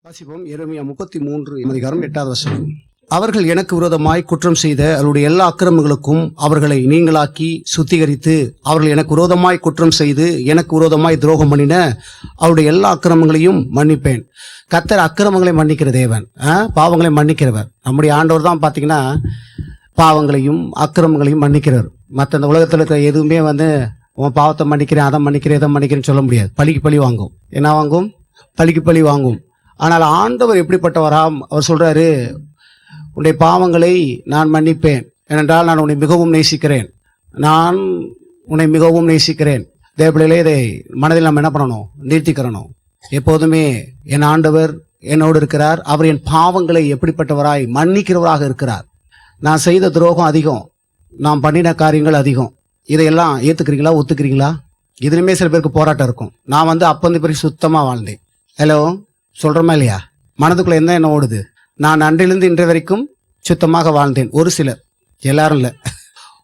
வாசிப்போம். எரேமியா 33 அதிகாரம் 8வது வசனம். அவர்கள் எனக்கு விரோதமாய் குற்றம் செய்த அவருடைய எல்லா அக்கிரமங்களுக்கும் அவர்களை நீங்களாக்கி சுத்திகரித்து, அவர்கள் எனக்கு விரோதமாய் குற்றம் செய்து எனக்கு விரோதமாய் துரோகம் பண்ணின அவருடைய எல்லா அக்கிரமங்களையும் மன்னிப்பேன். கர்த்தர் அக்கிரமங்களை மன்னிக்கிற தேவன், பாவங்களை மன்னிக்கிறவர். நம்முடைய ஆண்டவர் தான் பார்த்தீங்கன்னா பாவங்களையும் அக்கிரமங்களையும் மன்னிக்கிறவர். மற்ற இந்த உலகத்தில் இருக்கிற எதுவுமே உன் பாவத்தை மன்னிக்கிறேன், அதை மன்னிக்கிறேன், இதை மன்னிக்கிறேன்னு சொல்ல முடியாது. பழிக்கு பழி வாங்கும். என்ன வாங்கும்? பழிக்கு பழி வாங்கும். ஆனால் ஆண்டவர் எப்படிப்பட்டவராம்? அவர் சொல்றாரு, உன்னுடைய பாவங்களை நான் மன்னிப்பேன், ஏனென்றால் நான் உன்னை மிகவும் நேசிக்கிறேன். நான் உன்னை மிகவும் நேசிக்கிறேன். தேவப்பிள்ளையிலே இதை மனதில் நம்ம என்ன பண்ணணும்? நிறுத்திக்கிறணும். எப்போதுமே என் ஆண்டவர் என்னோடு இருக்கிறார். அவர் என் பாவங்களை எப்படிப்பட்டவராய் மன்னிக்கிறவராக இருக்கிறார். நான் செய்த துரோகம் அதிகம், நான் பண்ணின காரியங்கள் அதிகம். இதையெல்லாம் ஏற்றுக்கிறீங்களா, ஒத்துக்கிறீங்களா? இதுலையுமே சில பேருக்கு போராட்டம் இருக்கும். நான் அப்பந்து பிறகு சுத்தமாக வாழ்ந்தேன். ஹலோ, சொல்கிறோமா இல்லையா? மனதுக்குள்ளே என்ன ஓடுது? நான் அன்றிலிருந்து இன்றைய வரைக்கும் சுத்தமாக வாழ்ந்தேன். ஒரு சிலர், எல்லாரும் இல்லை.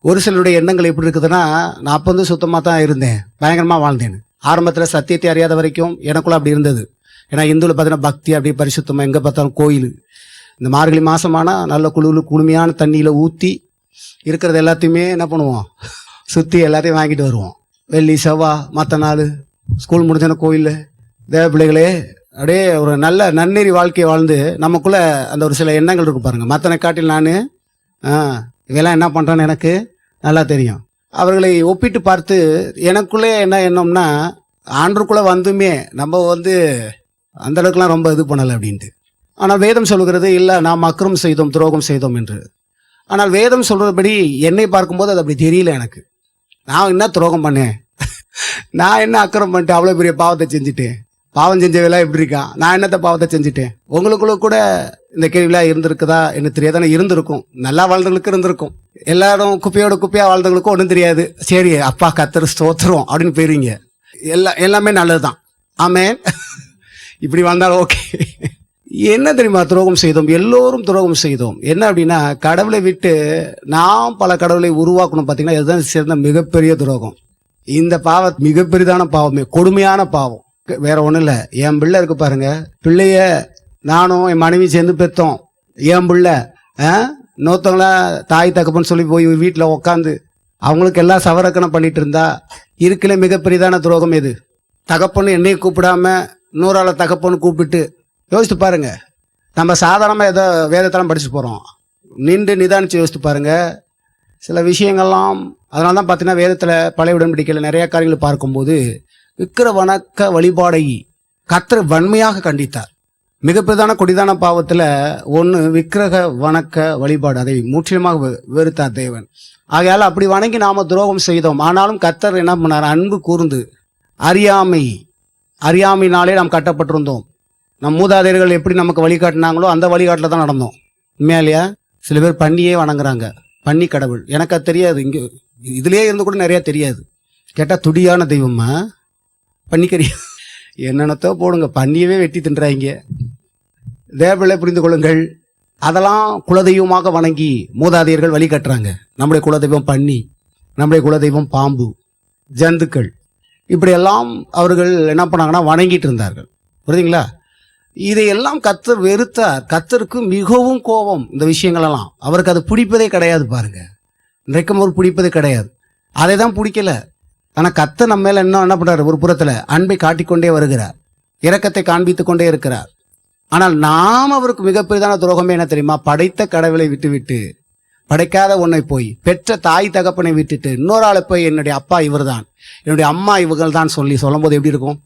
ஒரு சிலருடைய எண்ணங்கள் எப்படி இருக்குதுன்னா, நான் அப்போ சுத்தமாக தான் இருந்தேன், பயங்கரமாக வாழ்ந்தேன். ஆரம்பத்தில் சத்தியத்தை அறியாத வரைக்கும் எனக்குள்ள அப்படி இருந்தது. ஏன்னா இந்துவில் பார்த்தீங்கன்னா பக்தி அப்படி பரிசுத்தமாக, எங்கே பார்த்தாலும் கோயில். இந்த மார்கழி மாதமானால் நல்ல குளுமையான தண்ணியில் ஊற்றி இருக்கிறது எல்லாத்தையுமே என்ன பண்ணுவோம்? சுற்றி எல்லாத்தையும் வாங்கிட்டு வருவோம். வெள்ளி செவ்வாய் மற்ற நாள் ஸ்கூல் முடிஞ்சன கோயில். தேவ பிள்ளைகளே, அப்படியே ஒரு நல்ல நன்னெறி வாழ்க்கையை வாழ்ந்து நமக்குள்ளே அந்த ஒரு சில எண்ணங்கள் இருக்கு பாருங்க. மற்றனை காட்டில் நான் இதெல்லாம் என்ன பண்ணுறேன்னு எனக்கு நல்லா தெரியும். அவர்களை ஒப்பிட்டு பார்த்து எனக்குள்ளே என்ன எண்ணம்னா, ஆண்டுக்குள்ளே வந்துமே நம்ம அந்த அளவுக்குலாம் ரொம்ப இது பண்ணலை அப்படின்ட்டு. ஆனால் வேதம் சொல்கிறது இல்லை, நாம் அக்கிரமம் செய்தோம், துரோகம் செய்தோம் என்று. ஆனால் வேதம் சொல்கிறபடி என்னை பார்க்கும்போது அது அப்படி தெரியல எனக்கு. நான் என்ன துரோகம் பண்ணேன்? நான் என்ன அக்கிரமம் பண்ணிட்டேன்? அவ்வளோ பெரிய பாவத்தை செஞ்சுட்டேன். பாவம் செஞ்சவெல்லாம் எப்படி இருக்கான்? நான் என்னத்த பாவத்தை செஞ்சுட்டேன்? உங்களுக்குள்ள கூட இந்த கேள்விலாம் இருந்திருக்குதா எனக்கு தெரியாதானே? இருந்திருக்கும். நல்லா வாழ்ந்தவங்களுக்கு இருந்திருக்கும். எல்லாரும் குப்பையோட குப்பையாக வாழ்ந்தவங்களுக்கும் ஒன்றும் தெரியாது. சரி, அப்பா கர்த்தர் ஸ்தோத்திரம் அப்படின்னு போயிருவீங்க. எல்லாமே நல்லது தான். ஆமென். இப்படி வாழ்ந்தாலும் ஓகே. என்ன தெரியுமா துரோகம் செய்தோம்? எல்லோரும் துரோகம் செய்தோம். என்ன அப்படின்னா, கடவுளை விட்டு நாம் பல கடவுளை உருவாக்கணும். பார்த்தீங்கன்னா இதுதான் சேர்ந்த மிகப்பெரிய துரோகம். இந்த பாவம் மிகப்பெரிதான பாவமே, கொடுமையான பாவம். வேற ஒன்றும் இல்லை. என் பிள்ளை இருக்கு பாருங்க, பிள்ளைய நானும் என் மனைவி சேர்ந்து பெற்றோம். என் பிள்ளை இன்னொருத்தவங்கள தாய் தகப்பன்னு சொல்லி போய் வீட்டில் உக்காந்து அவங்களுக்கு எல்லாம் சவரக்கணம் பண்ணிட்டு இருந்தா இருக்கல மிகப்பெரிதான துரோகம் எது? தகப்பன்னு என்னையை கூப்பிடாம இன்னொரு ஆளை தகப்பன்னு கூப்பிட்டு யோசித்து பாருங்க. நம்ம சாதாரணமாக ஏதோ வேதத்தெல்லாம் படிச்சு போகிறோம். நின்று நிதானிச்சு யோசித்து பாருங்க சில விஷயங்கள்லாம். அதனால தான் பார்த்தீங்கன்னா வேதத்தில் பழைய உடன்படிக்கையில் நிறைய காரியங்கள் பார்க்கும்போது விக்கிர வணக்க வழிபாடை கர்த்தர் வன்மையாக கண்டித்தார். மிகப்பெரிதான கொடிதான பாவத்தில் ஒன்று விக்கிரக வணக்க வழிபாடு. அதை முற்றிலுமாக வெறுத்தார் தேவன். ஆகையால் அப்படி வணங்கி நாம் துரோகம் செய்தோம். ஆனாலும் கர்த்தர் என்ன பண்ணார்? அன்பு கூர்ந்து, அறியாமையினாலே நாம் கட்டப்பட்டிருந்தோம். நம் மூதாதையர்கள் எப்படி நமக்கு வழிகாட்டினாங்களோ அந்த வழிகாட்டில் தான் நடந்தோம். உண்மையிலையா? சில பேர் பண்ணியே வணங்குறாங்க, பண்ணி கடவுள். எனக்கு அது தெரியாது. இங்கே இதுலேயே இருந்து கூட நிறையா தெரியாது. கேட்டால் துடியான தெய்வமா பண்ணிக்கறியா என்னென்னத்தோ போடுங்க, பண்ணியவே வெட்டி தின்றாங்க. தேவபிள்ளை புரிந்து கொள்ளுங்கள். அதெல்லாம் குலதெய்வமாக வணங்கி மூதாதையர்கள் வழி கட்டுறாங்க. நம்முடைய குலதெய்வம் பண்ணி, நம்முடைய குலதெய்வம் பாம்பு, ஜந்துக்கள், இப்படியெல்லாம் அவர்கள் என்ன பண்ணாங்கன்னா வணங்கிட்டு இருந்தார்கள். புரியுதுங்களா? இதையெல்லாம் கர்த்தர் வெறுத்தார். கர்த்தருக்கு மிகவும் கோபம் இந்த விஷயங்களெல்லாம். அவருக்கு அது பிடிப்பதே கிடையாது. பாருங்க, இன்றைக்கும் ஒரு பிடிப்பதே கிடையாது. அதை தான் பிடிக்கல. ஆனால் கர்த்தர் நம்ம மேலே என்ன பண்ணுறாரு? ஒரு புறத்தில் அன்பை காட்டிக்கொண்டே வருகிறார், இரக்கத்தை காண்பித்து கொண்டே இருக்கிறார். ஆனால் நாம் அவருக்கு மிகப்பெரிதான துரோகமே என்ன தெரியுமா? படைத்த கடவுளை விட்டு படைக்காத ஒன்றை போய், பெற்ற தாய் தகப்பனை விட்டுட்டு இன்னொரு ஆளை போய் என்னுடைய அப்பா இவர் தான், என்னுடைய அம்மா இவர்கள் தான் சொல்லும் போது எப்படி இருக்கும்?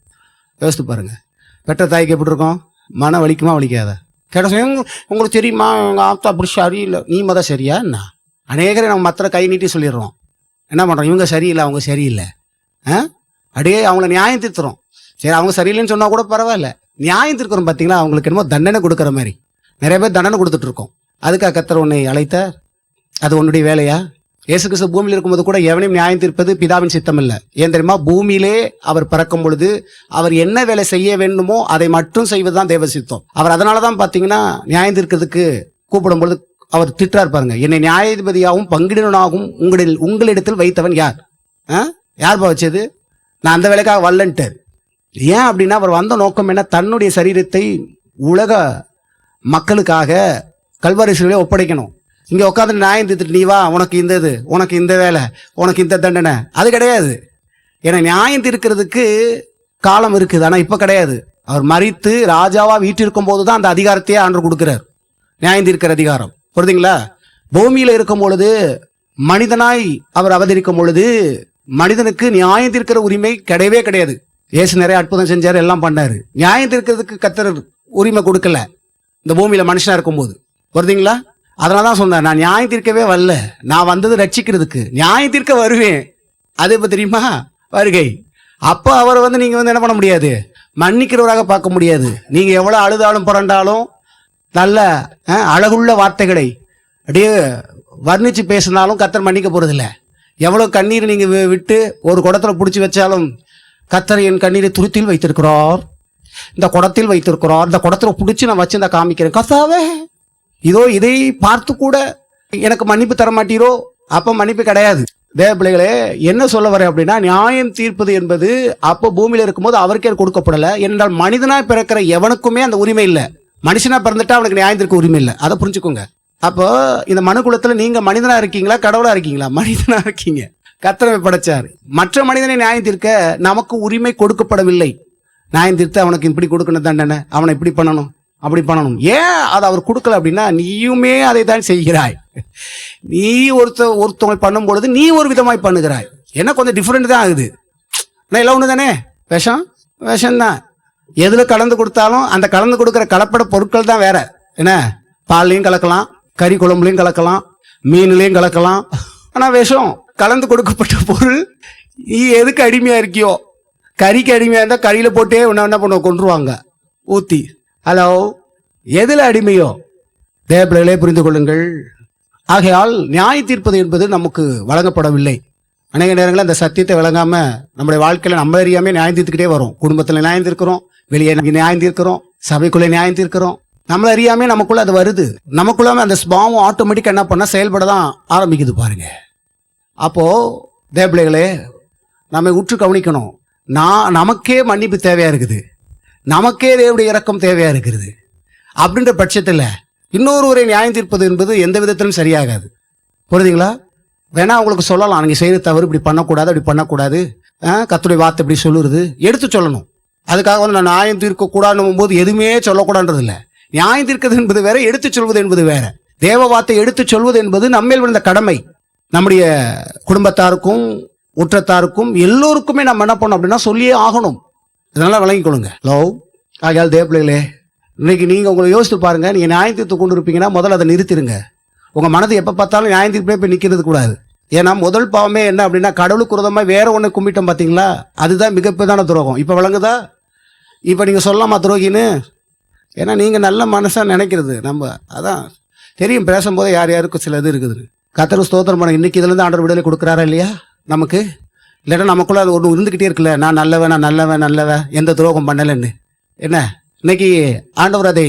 யோசித்து பாருங்க. பெற்ற தாய்க்கு எப்படி இருக்கும்? மன வலிக்குமா வலிக்காத? கேட்ட உங்களுக்கு தெரியுமா எங்கள் ஆத்தா அப்படி சரியில்லை, நீ மதம் சரியா என்ன? அநேகரை நம்ம மற்ற கை நீட்டி சொல்லிடுறோம். என்ன பண்ணுறோம்? இவங்க சரியில்லை, அவங்க சரியில்லை. அப்படியே அவங்கள நியாயம் திருத்துறோம். சரி, அவங்க சரியில்லைன்னு சொன்னால் கூட பரவாயில்ல, நியாயம் திருக்கிறோம். பார்த்தீங்களா? அவங்களுக்கு என்னமோ தண்டனை கொடுக்குற மாதிரி நிறைய பேர் தண்டனை கொடுத்துட்ருக்கோம். அதுக்காக கர்த்தர் உன்னை அழைத்தார்? அது உன்னுடைய வேலையா? இயேசு கிறிஸ்து பூமியில் இருக்கும்போது கூட எவனையும் நியாயம் தீர்ப்பது பிதாவின் சித்தம் இல்லை. ஏன் தெரியுமா? பூமியிலே அவர் பிறக்கும் பொழுது அவர் என்ன வேலை செய்ய வேண்டுமோ அதை மட்டும் செய்வது தான் தேவ சித்தம். அவர் அதனால தான் பார்த்தீங்கன்னா நியாயம் தீர்க்கிறதுக்கு கூப்பிடும் பொழுது அவர் திட்டார் பாருங்க, என்னை நியாயாதிபதியாகவும் பங்கிடனாகவும் உங்களிடத்தில் வைத்தவன் யார்? யார்பா வச்சது? நான் அந்த வேலைக்காக வரலன்ட்டார். ஏன் அப்படின்னா அவர் வந்த நோக்கம் என்ன? தன்னுடைய சரீரத்தை உலக மக்களுக்காக கல்வாரி சிலுவையிலே ஒப்படைக்கணும். இங்கே உட்காந்து நியாயம் தீர்த்துட்டு நீ வா, உனக்கு இந்த இது, உனக்கு இந்த வேலை, உனக்கு இந்த தண்டனை, அது கிடையாது. ஏன்னா நியாயம் தீர்க்கிறதுக்கு காலம் இருக்குது, ஆனால் இப்போ கிடையாது. அவர் மரித்து ராஜாவா வீட்டிருக்கும் போது தான் அந்த அதிகாரத்தையே ஆண்டவர் கொடுக்கிறார், நியாயம் தீர்க்கிற அதிகாரம். புரியுதுங்களா? பூமியில் இருக்கும் பொழுது மனிதனாய் அவர் அவதரிக்கும் பொழுது மனிதனுக்கு நியாயம் தீர்க்கிற உரிமை கிடையவே கிடையாது. இயேசு நிறைய அற்புதம் செஞ்சாரு, எல்லாம் பண்ணாரு. நியாயம் தீர்க்கிறதுக்கு கர்த்தர் உரிமை கொடுக்கல இந்த பூமியில மனுஷனா இருக்கும்போது. புரியுதுங்களா? அதனால தான் சொன்னேன், நான் நியாயம் தீர்க்கவே வரல, நான் வந்தது ரட்சிக்கிறதுக்கு. நியாயம் தீர்க்க வருவேன், அது இப்போ தெரியுமா வருகை. அப்போ அவரை நீங்க என்ன பண்ண முடியாது, மன்னிக்கிறவராக பார்க்க முடியாது. நீங்க எவ்வளவு அழுதாலும் புரண்டாலும் நல்ல அழகுள்ள வார்த்தைகளை அப்படியே வர்ணிச்சு பேசினாலும் கர்த்தர் மன்னிக்க போறதில்லை. எவ்வளவு கண்ணீர் நீங்க விட்டு ஒரு குடத்துல பிடிச்சி வச்சாலும் கர்த்தர் என் கண்ணீரை துருத்தில் வைத்திருக்கிறார், இந்த குடத்தில் வைத்திருக்கிறார், இந்த குடத்துல பிடிச்சி நான் வச்சு நான் காமிக்கிறேன், கர்த்தாவே இதோ இதை பார்த்து கூட எனக்கு மன்னிப்பு தர மாட்டீரோ? அப்ப மன்னிப்பு கிடையாது. தேவ பிள்ளைகளே, என்ன சொல்ல வரேன் அப்படின்னா, நியாயம் தீர்ப்பது என்பது அப்போ பூமியில இருக்கும்போது அவருக்கே கொடுக்கப்படலை. என்றால் மனிதனா பிறக்கிற எவனுக்குமே அந்த உரிமை இல்லை. மனுஷனா பிறந்துட்டா அவனுக்கு நியாயம் தீர்க்க உரிமை இல்லை, அதை புரிஞ்சுக்கோங்க. அப்போ இந்த மனுக்குலத்துல நீங்க மனிதனா இருக்கீங்களா கடவுளா இருக்கீங்களா? மனிதனா இருக்கீங்க. கர்த்தரை படைச்சாரு. மற்ற மனிதனை நியாயம் தீர்க்க நமக்கு உரிமை கொடுக்கப்படவில்லை. நியாயம் தீர்த்து அவனுக்கு இப்படி கொடுக்கணும் தண்டனை, அவனை இப்படி பண்ணணும் அப்படி பண்ணணும். ஏன் அதை அவர் கொடுக்கல அப்படின்னா, நீயுமே அதை தான் செய்கிறாய். நீ ஒருத்தவங்க பண்ணும் பொழுது நீ ஒரு விதமாய் பண்ணுகிறாய். என்ன கொஞ்சம் டிஃப்ரெண்ட் தான் ஆகுது. எல்லாம் ஒன்று தானே, விஷம்தான். எதில் கலந்து கொடுத்தாலும் அந்த கலந்து கொடுக்குற கலப்பட பொருட்கள் தான் வேற. என்ன, பால்லையும் கலக்கலாம், கறி குழம்புலையும் கலக்கலாம், மீன்லையும் கலக்கலாம். ஆனால் விஷம் கலந்து கொடுக்கப்பட்ட பொருள். நீ எதுக்கு அடிமையா இருக்கியோ, கறிக்கு அடிமையா இருந்தால் கறியில் போட்டே என்ன பண்ணுவோம், கொண்டுருவாங்க ஊற்றி. ஹலோ, எதில் அடிமையோ? தேவப்பிள்ளைகளே புரிந்து கொள்ளுங்கள். ஆகையால் நியாய தீர்ப்பது என்பது நமக்கு வழங்கப்படவில்லை. அநேக நேரங்களில் அந்த சத்தியத்தை விளங்காம நம்முடைய வாழ்க்கையில நம்ம அறியாமே நியாயம் தீர்த்துக்கிட்டே வரும். குடும்பத்தில் நியாயம் தீர்க்கிறோம், வெளியே நியாயம் தீர்க்கிறோம், சபைக்குள்ளே நியாயம் தீர்க்கிறோம். நம்மள அறியாமே நமக்குள்ள அது வருது. நமக்குள்ளாம அந்த ஸ்பாவம் ஆட்டோமேட்டிக்கா என்ன பண்ண செயல்பட தான் ஆரம்பிக்குது பாருங்க. அப்போ தேவப்பிள்ளைகளே, நம்ம உற்று கவனிக்கணும். நமக்கே மன்னிப்பு தேவையா இருக்குது, நமக்கே தேவனுடைய இரக்கம் தேவையா இருக்கிறது. அப்படின்ற பட்சத்தில் இன்னொருவரை நியாயம் தீர்ப்பது என்பது எந்த விதத்திலும் சரியாகாது. புரியுதுங்களா? வேணா உங்களுக்கு சொல்லலாம், நீங்கள் செய்கிற தவறு இப்படி பண்ணக்கூடாது, அப்படி பண்ணக்கூடாது, கர்த்தருடைய வார்த்தை இப்படி சொல்லுறது எடுத்து சொல்லணும். அதுக்காக நான் நியாயம் தீர்க்கக்கூடாதுன்னும் போது எதுவுமே சொல்லக்கூடாதுன்றது இல்லை. நியாயம் தீர்க்கிறது என்பது வேற, எடுத்து சொல்வது என்பது வேற. தேவ வார்த்தை எடுத்து சொல்வது என்பது நம்மேல் விழுந்த கடமை. நம்முடைய குடும்பத்தாருக்கும் உற்றத்தாருக்கும் எல்லோருக்குமே நம்ம என்ன பண்ணோம் அப்படின்னா சொல்லியே ஆகணும். இதனால விளங்கிக் கொள்ளுங்க. லவ் ஆகையால் தேவ பிள்ளைகளே, இன்னைக்கு நீங்கள் உங்களை யோசித்து பாருங்க. நீங்கள் நியாயம் தீர்த்து கொண்டு இருப்பீங்கன்னா முதல்ல அதை நிறுத்திடுங்க. உங்கள் மனது எப்போ பார்த்தாலும் நியாயம் தீர்ப்பே போய் நிற்கிறது கூடாது. ஏன்னா முதல் பாவமே என்ன அப்படின்னா, கடவுளுக்கு விரோதமாக வேற ஒன்று கும்பிட்டோம் பார்த்தீங்களா, அதுதான் மிகப்பெரிதான துரோகம். இப்போ விளங்குதா? இப்போ நீங்கள் சொல்லலாமா துரோகின்னு? ஏன்னா நீங்கள் நல்ல மனசாக நினைக்கிறது நம்ம அதான் தெரியும். பேசும்போது யார் யாருக்கும் சில இது இருக்குது. கர்த்தருக்கு ஸ்தோத்திரம் பண்ண. இன்னைக்கு இதுலேருந்து ஆண்டவர் விடுதலை கொடுக்குறாரா இல்லையா நமக்கு? இல்லைன்னா நமக்குள்ள அது ஒன்று இருந்துக்கிட்டே இருக்குல்ல, நான் நல்லவன் எந்த துரோகம் பண்ணலைன்னு. என்ன இன்னைக்கு ஆண்டவர் அதை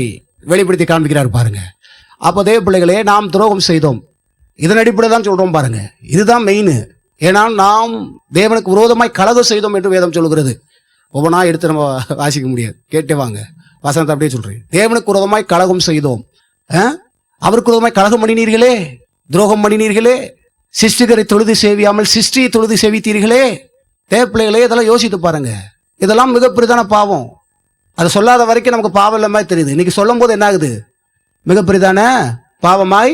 வெளிப்படுத்தி காண்பிக்கிறார் பாருங்க. அப்போ தேவ பிள்ளைகளே, நாம் துரோகம் செய்தோம், இதன் அடிப்படையில் தான் சொல்றோம் பாருங்க. இதுதான் மெயின். ஏன்னா நாம் தேவனுக்கு விரோதமாய் கலகம் செய்தோம் என்று வேதம் சொல்கிறது. ஒவ்வொன்றா எடுத்து நம்ம வாசிக்க முடியாது, கேட்டே வாங்க. வசனத்தை அப்படியே சொல்றேன். தேவனுக்கு விரோதமாய் கலகம் செய்தோம், அவருக்கு விரோதமாய் கலகம் பண்ணினீர்களே, துரோகம் பண்ணினீர்களே, சிருஷ்டிகரை தொழுது சேவியாமல் சிருஷ்டியை தொழுது சேவித்தீர்களே. தேவ பிள்ளைகளே, இதெல்லாம் யோசித்து பாருங்க. இதெல்லாம் மிகப்பெரிதான பாவம். அதை சொல்லாத வரைக்கும் நமக்கு பாவம் இல்ல மாதிரி தெரியுது. இன்னைக்கு சொல்லும் போது என்ன ஆகுது, மிகப்பெரிதான பாவமாய்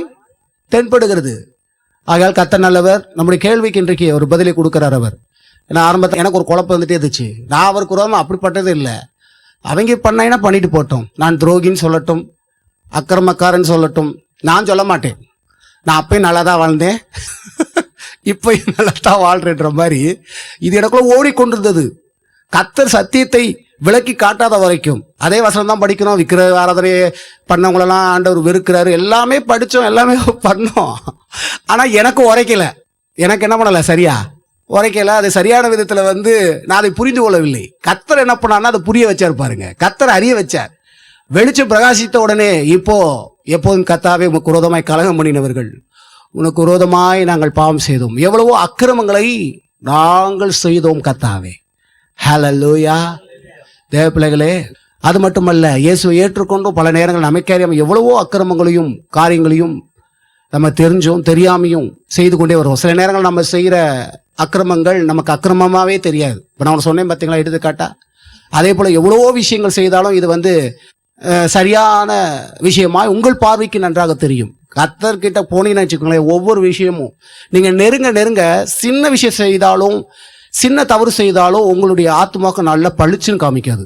தென்படுகிறது. ஆகையால் கர்த்தர் நல்லவர். நம்முடைய கேள்விக்கு இன்றைக்கு ஒரு பதிலை கொடுக்கிறார் அவர். ஏன்னா ஆரம்பத்தில் எனக்கு ஒரு குழப்பம் வந்துட்டே இருந்துச்சு. நான் அவருக்கு விரோதமாக அப்படிப்பட்டது இல்லை. அவங்க பண்ணைனா பண்ணிட்டு போட்டோம். நான் துரோகின்னு சொல்லட்டும், அக்கிரமக்காரன்னு சொல்லட்டும், நான் சொல்ல மாட்டேன். நான் அப்பயும் நல்லா தான் வாழ்ந்தேன், இப்பயும் நல்லா தான் வாழ்றேன்ற மாதிரி இது எனக்குள்ள ஓடிக்கொண்டிருந்தது. கர்த்தர் சத்தியத்தை விளக்கி காட்டாத வரைக்கும் அதே வசனம் தான் படிக்கணும். விக்கிரக ஆராதனையை பண்ணவங்களெல்லாம் ஆண்டவர் வெறுக்கிறாரு, எல்லாமே படித்தோம், எல்லாமே பண்ணோம். ஆனால் எனக்கு உரைக்கல. எனக்கு என்ன பண்ணலை, சரியா உரைக்கல. அது சரியான விதத்தில் நான் அதை புரிந்து கொள்ளவில்லை. கர்த்தர் என்ன பண்ணார்னா அதை புரிய வச்சார் பாருங்க. கர்த்தர் அறிய வச்சார். வெளிச்சம் பிரகாசித்த உடனே இப்போ எப்போதும் கர்த்தாவே உனக்கு விரோதமாய் கலகம் பண்ணினவர்கள், உனக்கு விரோதமாய் நாங்கள் பாவம் செய்தோம், எவ்வளவோ அக்கிரமங்களை நாங்கள் செய்தோம் கர்த்தாவே. ஹல்லேலூயா. தேவ பிள்ளைகளே, அது மட்டுமல்ல, இயேசுவை ஏற்றுக்கொண்டும் பல நேரங்கள் நமக்கே அறியாமல் எவ்வளவோ அக்கிரமங்களையும் காரியங்களையும் நம்ம தெரிஞ்சும் தெரியாமையும் செய்து கொண்டே வருவோம். சில நேரங்கள் நம்ம செய்கிற அக்கிரமங்கள் நமக்கு அக்கிரமமாகவே தெரியாது. இப்போ நான் சொன்னேன் பார்த்தீங்களா, எடுத்துக்காட்டா அதே போல் எவ்வளவோ விஷயங்கள் செய்தாலும் இது சரியான விஷயமாய் உங்கள் பார்வைக்கு நன்றாக தெரியும். கர்த்தர்கிட்ட போனீங்கன்னு வச்சுக்கோங்களேன், ஒவ்வொரு விஷயமும் நீங்கள் நெருங்க நெருங்க சின்ன விஷயம் செய்தாலும் சின்ன தவறு செய்தாலும் உங்களுடைய ஆத்மாவுக்கு நல்லா பளிச்சுன்னு காமிக்காது,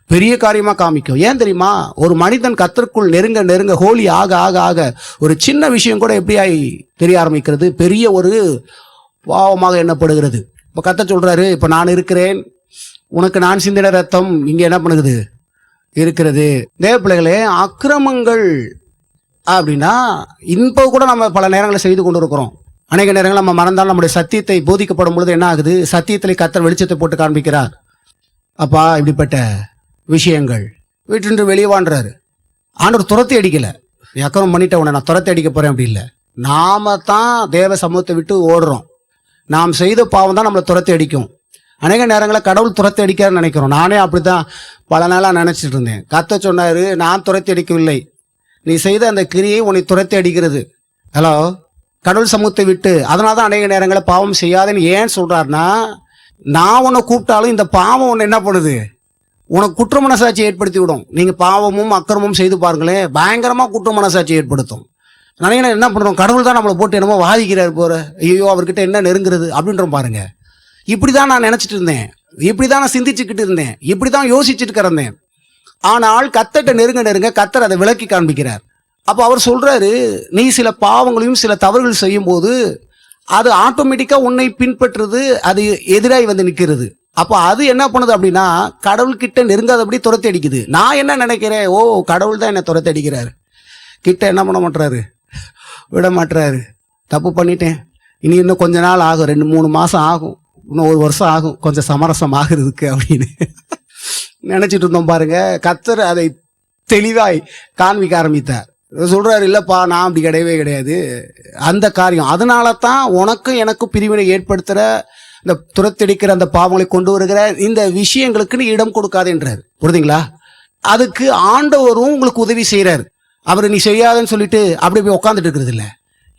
பெரிய காரியமாக காமிக்கும். ஏன் தெரியுமா? ஒரு மனிதன் கர்த்தருக்குள் நெருங்க நெருங்க ஹோலி ஆக ஆக ஆக ஒரு சின்ன விஷயம் கூட எப்படியாய் தெரிய ஆரம்பிக்கிறது, பெரிய ஒரு பாவமாக எண்ணப்படுகிறது. இப்போ கர்த்தர் சொல்கிறாரு, இப்போ நான் இருக்கிறேன், உனக்கு நான் சிந்தின ரத்தம் இங்கே என்ன பண்ணுது இருக்கிறது. தேவ பிள்ளைகளே, அக்கிரமங்கள் அப்படின்னா இப்போ கூட நம்ம பல நேரங்களில் செய்து கொண்டு இருக்கிறோம். அநேக நேரங்கள் நம்ம மறந்தாலும் நம்முடைய சத்தியத்தை போதிக்கப்படும் பொழுது என்ன ஆகுது, சத்தியத்திலே கர்த்தர் வெளிச்சத்தை போட்டு காண்பிக்கிறார். அப்பா இப்படிப்பட்ட விஷயங்கள் வீட்டு வெளியே வாழ்றாரு. ஆண்டவர் துரத்தி அடிக்கல, அக்கிரமம் பண்ணிட்ட உடனே நான் துரத்தி அடிக்க போறேன் அப்படி இல்லை. நாம தான் தேவ சமூகத்தை விட்டு ஓடுறோம். நாம் செய்த பாவம் தான் நம்மளை துரத்தி அடிக்கும். அநேக நேரங்களில் கடவுள் துரத்தி அடிக்காருன்னு நினைக்கிறோம். நானே அப்படித்தான் பல நாளாக நினைச்சிட்டு இருந்தேன். கர்த்தர் சொன்னாரு, நான் துரத்தி அடிக்கவில்லை, நீ செய்த அந்த கிரியை உன்னை துரத்தி அடிக்கிறது. ஹலோ, கடவுள் சமூகத்தை விட்டு. அதனால தான் அநேக நேரங்களில் பாவம் செய்யாதுன்னு ஏன் சொல்றாருன்னா, நான் உன்னை கூப்பிட்டாலும் இந்த பாவம் உன்னை என்ன பண்ணுது, உனக்கு குற்ற மனசாட்சி ஏற்படுத்தி விடும். நீங்கள் பாவமும் அக்கிரமும் செய்து பாருங்களேன், பயங்கரமாக குற்ற மனசாட்சி ஏற்படுத்தும். நிறைய என்ன பண்ணுறோம், கடவுள் தான் நம்மளை போட்டு என்னமோ வாதிக்கிறார் போற, ஐயோ அவர்கிட்ட என்ன நெருங்குறது அப்படின்றோம் பாருங்க. இப்படி தான் நான் நினச்சிட்டு இருந்தேன், இப்படி தான் நான் சிந்திச்சுக்கிட்டு இருந்தேன், இப்படி தான் யோசிச்சுட்டு கிடந்தேன். ஆனால் கர்த்தர்ட்ட நெருங்க நெருங்க கர்த்தர் அதை விளக்கி காண்பிக்கிறார். அப்போ அவர் சொல்றாரு, நீ சில பாவங்களையும் சில தவறுகள் செய்யும் போது அது ஆட்டோமேட்டிக்காக உன்னை பின்பற்றுறது, அது எதிராக வந்து நிற்கிறது. அப்போ அது என்ன பண்ணுது அப்படின்னா, கடவுள்கிட்ட நெருங்காதபடி துரத்தி அடிக்குது. நான் என்ன நினைக்கிறேன், ஓ கடவுள் தான் என்னை துரத்தி அடிக்கிறாரு, கிட்ட என்ன பண்ண மாட்டுறாரு, விட மாட்டுறாரு, தப்பு பண்ணிட்டேன், இனி இன்னும் கொஞ்ச நாள் ஆகும், 2-3 மாதம் ஆகும், இன்னும் 1 வருஷம் ஆகும் கொஞ்சம் சமரசம் ஆகுறதுக்கு அப்படின்னு நினச்சிட்டு இருந்தோம் பாருங்க. கர்த்தர் அதை தெளிவாய் காண்பிக்க ஆரம்பித்தார். சொல்றாரு, இல்லப்பா நான் அப்படி கிடையவே கிடையாது, அந்த காரியம் அதனால தான் உனக்கும் எனக்கும் பிரிவினை ஏற்படுத்துகிற இந்த துரத்தடிக்கிற அந்த பாவங்களை கொண்டு வருகிற இந்த விஷயங்களுக்குன்னு இடம் கொடுக்காதுன்றார். புரியுதுங்களா? அதுக்கு ஆண்டவரும் உங்களுக்கு உதவி செய்கிறார். அவர் நீ செய்யாதுன்னு சொல்லிட்டு அப்படி போய் உட்காந்துட்டு இருக்கிறது இல்லை.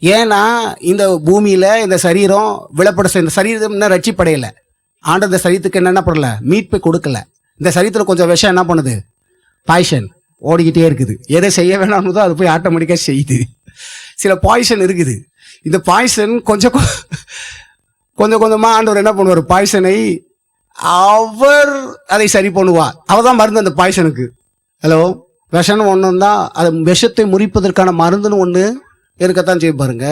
ஏன்னா இந்த பூமியில் இந்த சரீரம் விளப்பட, இந்த சரீரம் இன்னும் ரட்சிப்படையலை. ஆண்டவர் இந்த சரீரத்துக்கு என்ன பண்ணல, மீட்பை கொடுக்கல. இந்த சரீரத்தில் கொஞ்சம் விஷம் என்ன பண்ணுது, பாய்சன் ஓடிக்கிட்டே இருக்குது. எதை செய்ய வேணாம்னு தான் அது போய் ஆட்டோமேட்டிக்காக செய்யுது. சில பாய்சன் இருக்குது. இந்த பாய்சன் கொஞ்சம் கொஞ்சமாக ஆண்டவர் என்ன பண்ணுவார், பாய்சனை அவர் அதை சரி பண்ணுவார். அவர் தான் மருந்து அந்த பாய்சனுக்கு. ஹலோ, விஷம்னு ஒன்று தான், அது விஷத்தை முறிப்பதற்கான மருந்துன்னு ஒன்று இருக்கத்தான் செய்ய பாருங்க.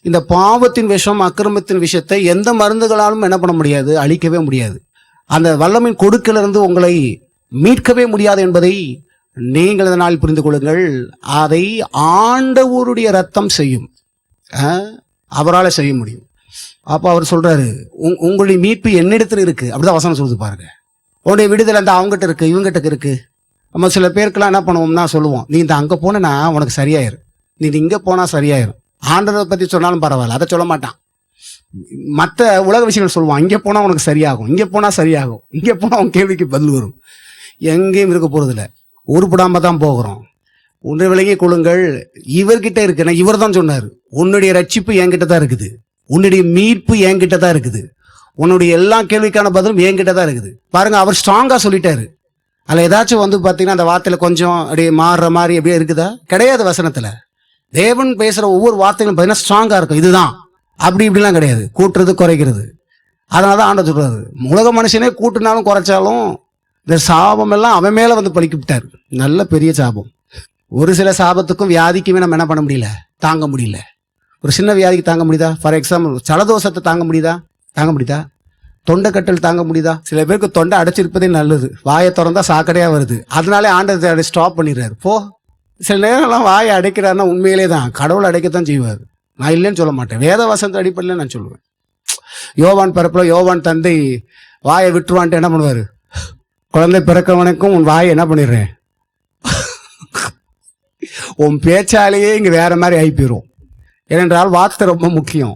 இந்த பாவத்தின் விஷம் அக்கிரமத்தின் விஷத்தை எந்த மருந்துகளாலும் என்ன பண்ண முடியாது, அழிக்கவே முடியாது. அந்த வல்லமையின் கொடுக்கிலிருந்து உங்களை மீட்கவே முடியாது என்பதை நீங்கள் இதனால் புரிந்து கொள்ளுங்கள். அதை ஆண்டவருடைய ரத்தம் செய்யும், அவரால் செய்ய முடியும். அப்போ அவர் சொல்றாரு, உங்களுடைய மீட்பு என்னிடத்தில் இருக்கு, அப்படிதான் வசனம் சொல்லுது பாருங்க. உன்னுடைய விடுதலை அந்த அவங்ககிட்ட இருக்கு, இவங்ககிட்ட இருக்கு. நம்ம சில பேருக்கெல்லாம் என்ன பண்ணுவோம்னா சொல்லுவோம், நீ இந்த அங்கே போனா உனக்கு சரியாயிரும், நீ இங்கே போனால் சரியாயிரும். ஆண்டவரை பற்றி சொன்னாலும் பரவாயில்ல, அதை சொல்ல மாட்டான். மற்ற உலக விஷயங்கள் சொல்லுவான், இங்கே போனால் உனக்கு சரியாகும், இங்கே போனால் சரியாகும், இங்கே போனால் உன் கேள்விக்கு பதில் வரும். எங்கேயும் இருக்க போகிறதில்ல, உருப்படாமல் தான் போகிறோம். ஒன்றை விலகி கொள்ளுங்கள், இவர்கிட்ட இருக்குன்னா இவர் தான் சொன்னார், உன்னுடைய ரட்சிப்பு என்கிட்ட தான் இருக்குது, உன்னுடைய மீட்பு என்கிட்ட தான் இருக்குது, உன்னுடைய எல்லா கேள்விக்கான பதிலும் என்கிட்ட தான் இருக்குது. பாருங்க, அவர் ஸ்ட்ராங்காக சொல்லிட்டாரு. அதில் ஏதாச்சும் பார்த்தீங்கன்னா அந்த வார்த்தையில் கொஞ்சம் அப்படியே மாறுற மாதிரி அப்படியே இருக்குதா? கிடையாது. வசனத்தில் தேவன் பேசுகிற ஒவ்வொரு வார்த்தைகளும் பார்த்தீங்கன்னா ஸ்ட்ராங்காக இருக்கும். இதுதான் அப்படி இப்படிலாம் கிடையாது, கூட்டுறது குறைக்கிறது. அதனால தான் ஆண்டவர் சொல்றாரு, உலக மனுஷனே கூட்டினாலும் குறைச்சாலும் இந்த சாபம் எல்லாம் அவன் மேலே வந்து பழிக்க விட்டார். நல்ல பெரிய சாபம். ஒரு சில சாபத்துக்கும் வியாதிக்குமே நம்ம என்ன பண்ண முடியல, தாங்க முடியல. ஒரு சின்ன வியாதிக்கு தாங்க முடியுதா? ஃபார் எக்ஸாம்பிள் ஜலதோஷத்தை தாங்க முடியுதா? தொண்டைக்கட்டல் தாங்க முடியுதா? சில பேருக்கு தொண்டை அடைச்சிருப்பதே நல்லது, வாயை திறந்தா சாக்கடையாக வருது. அதனாலே ஆண்டவர் ஸ்டாப் பண்ணிடுறாரு. போ, சில நேரம்லாம் வாயை அடைக்கிறாருன்னா உண்மையிலே தான் கடவுள் அடைக்கத்தான் செய்வார். நான் இல்லைன்னு சொல்ல மாட்டேன், வேத வசனத்து அடிப்படையில் நான் சொல்லுவேன். யோவான் பிறப்பில் யோவான் தந்தை வாயை விட்டுருவான்ட்டு என்ன பண்ணுவார், குழந்தை பிறக்கவனுக்கும் உன் வாயை என்ன பண்ணிடுறேன், உன் பேச்சாலேயே இங்கே வேற மாதிரி ஆகி போயிடும். ஏனென்றால் வார்த்தை ரொம்ப முக்கியம்.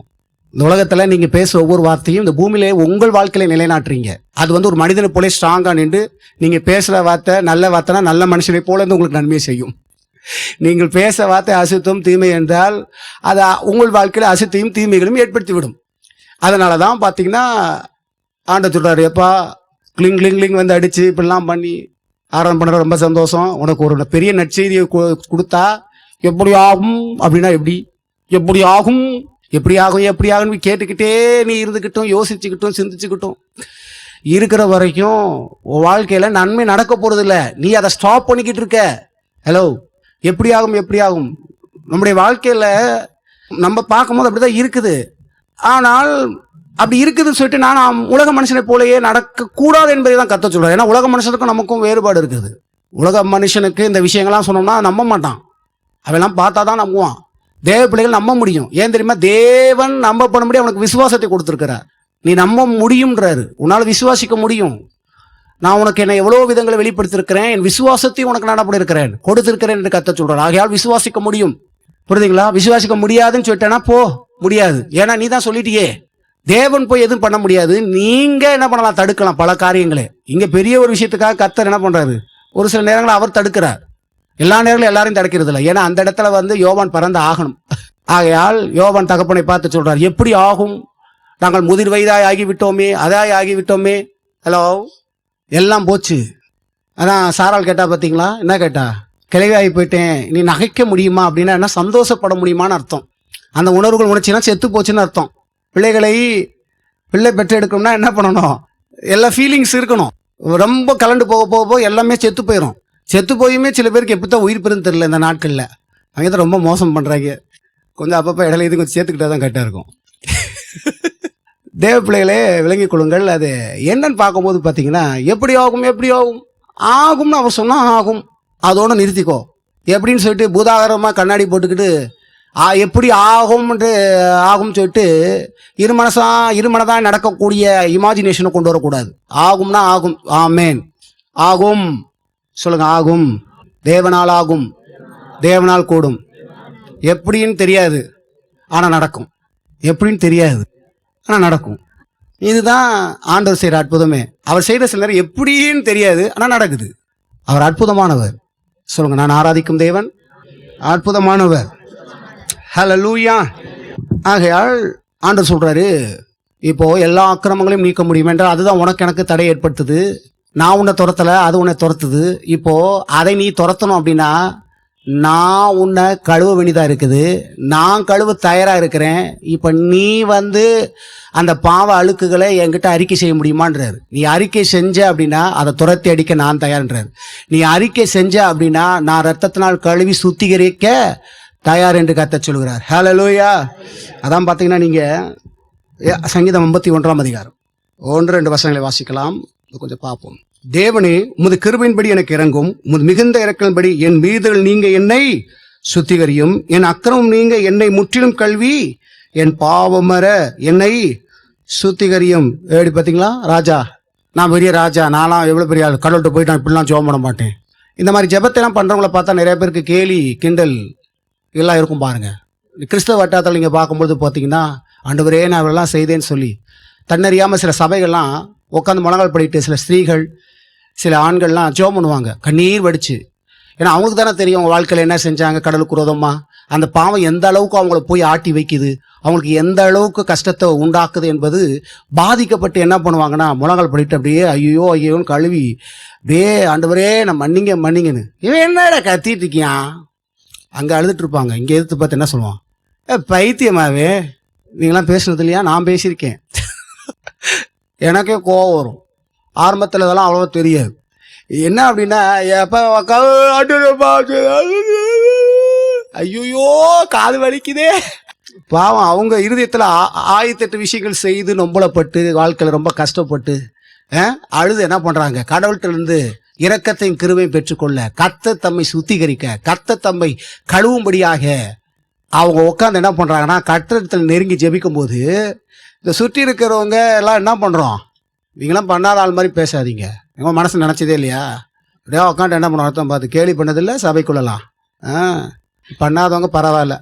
இந்த உலகத்தில் நீங்கள் பேசுகிற ஒவ்வொரு வார்த்தையும் இந்த பூமியிலே உங்கள் வாழ்க்கையில நிலைநாட்டுறீங்க. அது வந்து ஒரு மனிதனை போல ஸ்ட்ராங்காக நின்று நீங்கள் பேசுகிற வார்த்தை நல்ல வார்த்தைனா நல்ல மனுஷனை போல இருந்து உங்களுக்கு நன்மையை செய்யும். நீங்கள் பேச வார்த்தை அசுத்தம் தீமை என்றால் அது உங்கள் வாழ்க்கையில் அசுத்தையும் தீமைகளும் ஏற்படுத்திவிடும். அதனால தான் பார்த்தீங்கன்னா ஆண்டவர் சொல்கிறாரு, எப்பா கிளிங் கிளிங் கிளிங் வந்து அடித்து இப்படிலாம் பண்ணி ஆராதனை பண்ணுற ரொம்ப சந்தோஷம். உனக்கு ஒரு பெரிய நற்செய்தியை கொடுத்தா எப்படி ஆகும் அப்படின்னா எப்படி ஆகும் எப்படி ஆகும்னு கேட்டுக்கிட்டே நீ இருந்துக்கிட்டும் யோசிச்சுக்கிட்டும் சிந்திச்சுக்கிட்டும் இருக்கிற வரைக்கும் உன் வாழ்க்கையில் நன்மை நடக்க போகிறதில்ல. நீ அதை ஸ்டாப் பண்ணிக்கிட்டு இருக்க. ஹலோ, எப்படி ஆகும் நம்முடைய வாழ்க்கையில் நம்ம பார்க்கும்போது அப்படி தான் இருக்குது. ஆனால் அப்படி இருக்குதுன்னு சொல்லிட்டு நான் உலக மனுஷனை போலயே நடக்கக்கூடாது என்பதை தான் கத்த சொல்கிறேன். ஏன்னா உலக மனுஷனுக்கும் நமக்கும் வேறுபாடு இருக்குது. உலக மனுஷனுக்கு இந்த விஷயங்கள்லாம் சொன்னோம்னா நம்ப மாட்டான். அவெல்லாம் பார்த்தா தான் நம்புவான். தேவ பிள்ளைகள் நம்ப முடியும். ஏன் தெரியுமா? தேவன் நம்ப பண்ண முடியும். அவனுக்கு விசுவாசத்தை கொடுத்துருக்கிறார். நீ நம்ப முடியும்ன்றாரு. உன்னால் விசுவாசிக்க முடியும். நான் உனக்கு என்ன எவ்வளோ விதங்களை வெளிப்படுத்திருக்கிறேன், என் விசுவாசத்தையும் உனக்கு நான் பண்ணிருக்கிறேன் கொடுத்திருக்கிறேன் என்று கத்த சொல்கிறார். ஆகையால் விசுவாசிக்க முடியும். புரியுதுங்களா? விசுவாசிக்க முடியாதுன்னு சொல்லிட்டேன்னா முடியாது. ஏன்னா நீ தான் சொல்லிட்டியே. தேவன் போய் எதுவும் பண்ண முடியாது. நீங்க என்ன பண்ணலாம்? தடுக்கலாம் பல காரியங்களே. இங்க பெரிய ஒரு விஷயத்துக்காக கர்த்தர் என்ன பண்றாரு? ஒரு சில நேரங்களில் அவர் தடுக்கிறார். எல்லா நேரங்களும் எல்லாரையும் தடுக்கிறது இல்லை. ஏன்னா அந்த இடத்துல வந்து யோவான் பறந்து ஆகணும். ஆகையால் யோவான் தகப்பனை பார்த்து சொல்றார், எப்படி ஆகும்? நாங்கள் முதிர் வயதாய் ஆகிவிட்டோமே, அதாய் ஆகிவிட்டோமே. ஹலோ, எல்லாம் போச்சு. அதான் சாரால் கேட்டா பார்த்தீங்களா? என்ன கேட்டா? கிளவியாகி போயிட்டேன், நீ நகைக்க முடியுமா அப்படின்னா என்ன? சந்தோஷப்பட முடியுமான்னு அர்த்தம். அந்த உணர்வுகள் உணர்ச்சினா செத்து போச்சுன்னு அர்த்தம். பிள்ளை பெற்று எடுக்கணும்னா என்ன பண்ணணும்? எல்லா ஃபீலிங்ஸ் இருக்கணும். ரொம்ப கலண்டு போக எல்லாமே செத்து போயிடும். செத்து போயுமே சில பேருக்கு எப்படி தான் உயிர் பெறுன்னு தெரியல இந்த நாட்களில். அவங்க தான் ரொம்ப மோசம் பண்ணுறாங்க. கொஞ்சம் அப்பப்போ இடையில இது கொஞ்சம் சேர்த்துக்கிட்டா தான் கரெக்டாக இருக்கும். தேவ பிள்ளைகளே விளங்கிக் கொள்ளுங்கள். அது என்னன்னு பார்க்கும்போது பார்த்தீங்கன்னா எப்படி ஆகும்னு அவர் சொன்னால் ஆகும். அதோடு நிறுத்திக்கோ. எப்படின்னு சொல்லிட்டு பூதாகரமாக கண்ணாடி போட்டுக்கிட்டு எப்படி ஆகும்னு சொல்லிட்டு இருமனதான் நடக்கக்கூடிய இமேஜினேஷனை கொண்டு வரக்கூடாது. ஆகும்னா ஆகும். ஆமேன். ஆகும் சொல்லுங்க. ஆகும். தேவனால் ஆகும். தேவனால் கூடும். எப்படின்னு தெரியாது, ஆனால் நடக்கும். எப்படின்னு தெரியாது, ஆனால் நடக்கும். இதுதான் ஆண்டவர் செய்கிற அற்புதமே. அவர் செய்கிற சில நேரம் எப்படின்னு தெரியாது, ஆனால் நடக்குது. அவர் அற்புதமானவர். சொல்லுங்க, நான் ஆராதிக்கும் தேவன் அற்புதமானவர். ஹல்லேலூயா. ஆகையால் ஆண்டவர் சொல்றாரு, இப்போ எல்லா அக்கிரமங்களையும் நீக்க முடியும் என்றால் அதுதான் உனக்கு எனக்கு தடை ஏற்படுத்துது. நான் உன்னை துரத்தலை, அது உன்னை துரத்துது. இப்போ அதை நீ துரத்தணும் அப்படின்னா நான் உன்னை கழுவ வேண்டியதாக இருக்குது. நான் கழுவ தயாராக இருக்கிறேன். இப்போ நீ வந்து அந்த பாவ அழுக்குகளை என்கிட்ட அறிக்கை செய்ய முடியுமான்றார். நீ அறிக்கை செஞ்ச அப்படின்னா அதை துரத்தி அடிக்க நான் தயார்ன்றார். நீ அறிக்கை செஞ்ச அப்படின்னா நான் ரத்தத்தினால் கழுவி சுத்திகரிக்க தயார் என்று கர்த்தர் சொல்கிறார். ஹல்லேலூயா. அதான் பார்த்தீங்கன்னா நீங்கள் சங்கீதம் 51 அதிகாரம் 1-2 வசனங்களை வாசிக்கலாம். கொஞ்சம் பார்ப்போம். தேவனே, உமது கிருபையின்படி எனக்கு இறங்கும். உமது மிகுந்த இரக்கலின்படி என் மீறுதல் நீங்க என்னை சுத்திகரியும். என் அக்கிரமம் நீங்க என்னை முற்றிலும் கழுவி என் பாவமர என்னை சுத்திகரியும். எப்படி பார்த்தீங்களா? ராஜா, நான் பெரிய ராஜா, நான்லாம் எவ்வளோ பெரிய ஆள், கடவுள்கிட்ட போயிட்டு நான் இப்படிலாம் ஜெபம் பண்ண மாட்டேன். இந்த மாதிரி ஜெபத்தைலாம் பண்ணுறவங்கள பார்த்தா நிறைய பேருக்கு கேலி கிண்டல் எல்லாம் இருக்கும். பாருங்க, கிறிஸ்தவ வட்டாரத்தில் நீங்கள் பார்க்கும்போது பார்த்தீங்கன்னா, ஆண்டவரே நான் இவெல்லாம் செய்தேன்னு சொல்லி தன்னறியாமல் சில சபைகள்லாம் உட்காந்து முழங்கால் படிட்டு சில ஸ்திரீகள் சில ஆண்கள்லாம் ஜெபம் பண்ணுவாங்க கண்ணீர் வடிச்சு. ஏன்னா அவங்களுக்கு தானே தெரியும் அவங்க வாழ்க்கையில் என்ன செஞ்சாங்க கடவுளுக்கு விரோதமாக. அந்த பாவம் எந்த அளவுக்கு அவங்கள போய் ஆட்டி வைக்குது, அவங்களுக்கு எந்த அளவுக்கு கஷ்டத்தை உண்டாக்குது என்பது பாதிக்கப்பட்டு என்ன பண்ணுவாங்கன்னா முழங்கால் படிட்டு அப்படியே ஐயோன்னு கழுவி அப்படியே ஆண்டவரே நான் மன்னிங்கன்னு. இவன் என்னடா கத்திட்டு இருக்கியான் அங்கே அழுதுட்டு இருப்பாங்க. இங்கே எதிர்த்து பார்த்து என்ன சொல்லுவான்? பைத்தியமாவே நீங்களாம் பேசுனது இல்லையா? நான் பேசியிருக்கேன். எனக்கே கோவம் வரும். ஆரம்பத்தில் இதெல்லாம் அவ்வளோ தெரியாது. என்ன அப்படின்னா ஐயோ காது வலிக்குதே. பாவம் அவங்க இருதயத்தில் 1008 விஷயங்கள் செய்து நொம்பலப்பட்டு வாழ்க்கையில் ரொம்ப கஷ்டப்பட்டு அழுது என்ன பண்ணுறாங்க? கடவுள்கிட்ட இருந்து இரக்கத்தையும் கிருபையும் பெற்றுக்கொள்ள, கர்த்தர் தம்மை சுத்திகரிக்க, கர்த்தர் தம்மை கழுவும்படியாக அவங்க உட்காந்து என்ன பண்ணுறாங்கன்னா கர்த்தரிடத்தில் நெருங்கி ஜெபிக்கும் போது இந்த சுற்றி இருக்கிறவங்க எல்லாம் என்ன பண்ணுறோம்? நீங்களாம் பண்ணாத ஆள் மாதிரி பேசாதீங்க. எங்கள் மனசு நினச்சதே இல்லையா? அப்படியே உட்காந்து என்ன பண்ணுவோம்? அர்த்தம் பார்த்து கேலி பண்ணதில்லை சபைக்குள்ளலாம். பண்ணாதவங்க பரவாயில்ல,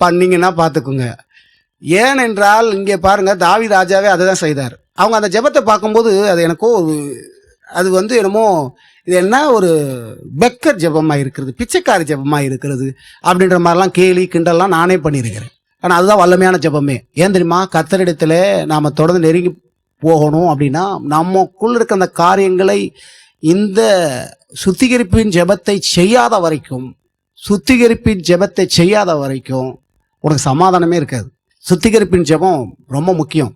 பண்ணிங்கன்னா பார்த்துக்குங்க. ஏனென்றால் இங்கே பாருங்க, தாவீது ராஜாவே அதை தான் செய்தார். அவங்க அந்த ஜெபத்தை பார்க்கும்போது அது எனக்கோ அது வந்து என்னமோ இது என்ன ஒரு பெக்கர் ஜெபமாக இருக்கிறது, பிச்சைக்கார ஜெபமாக இருக்கிறது அப்படின்ற மாதிரிலாம் கேலி கிண்டல்லாம் நானே பண்ணியிருக்கிறேன். ஆனால் அதுதான் வல்லமையான ஜெபமே. ஏன் தெரியுமா? கர்த்தரிடத்துல நாம் தொடர்ந்து நெருங்கி போகணும் அப்படின்னா நமக்குள் இருக்க அந்த காரியங்களை இந்த சுத்திகரிப்பின் ஜெபத்தை செய்யாத வரைக்கும் உனக்கு சமாதானமே இருக்காது. சுத்திகரிப்பின் ஜெபம் ரொம்ப முக்கியம்.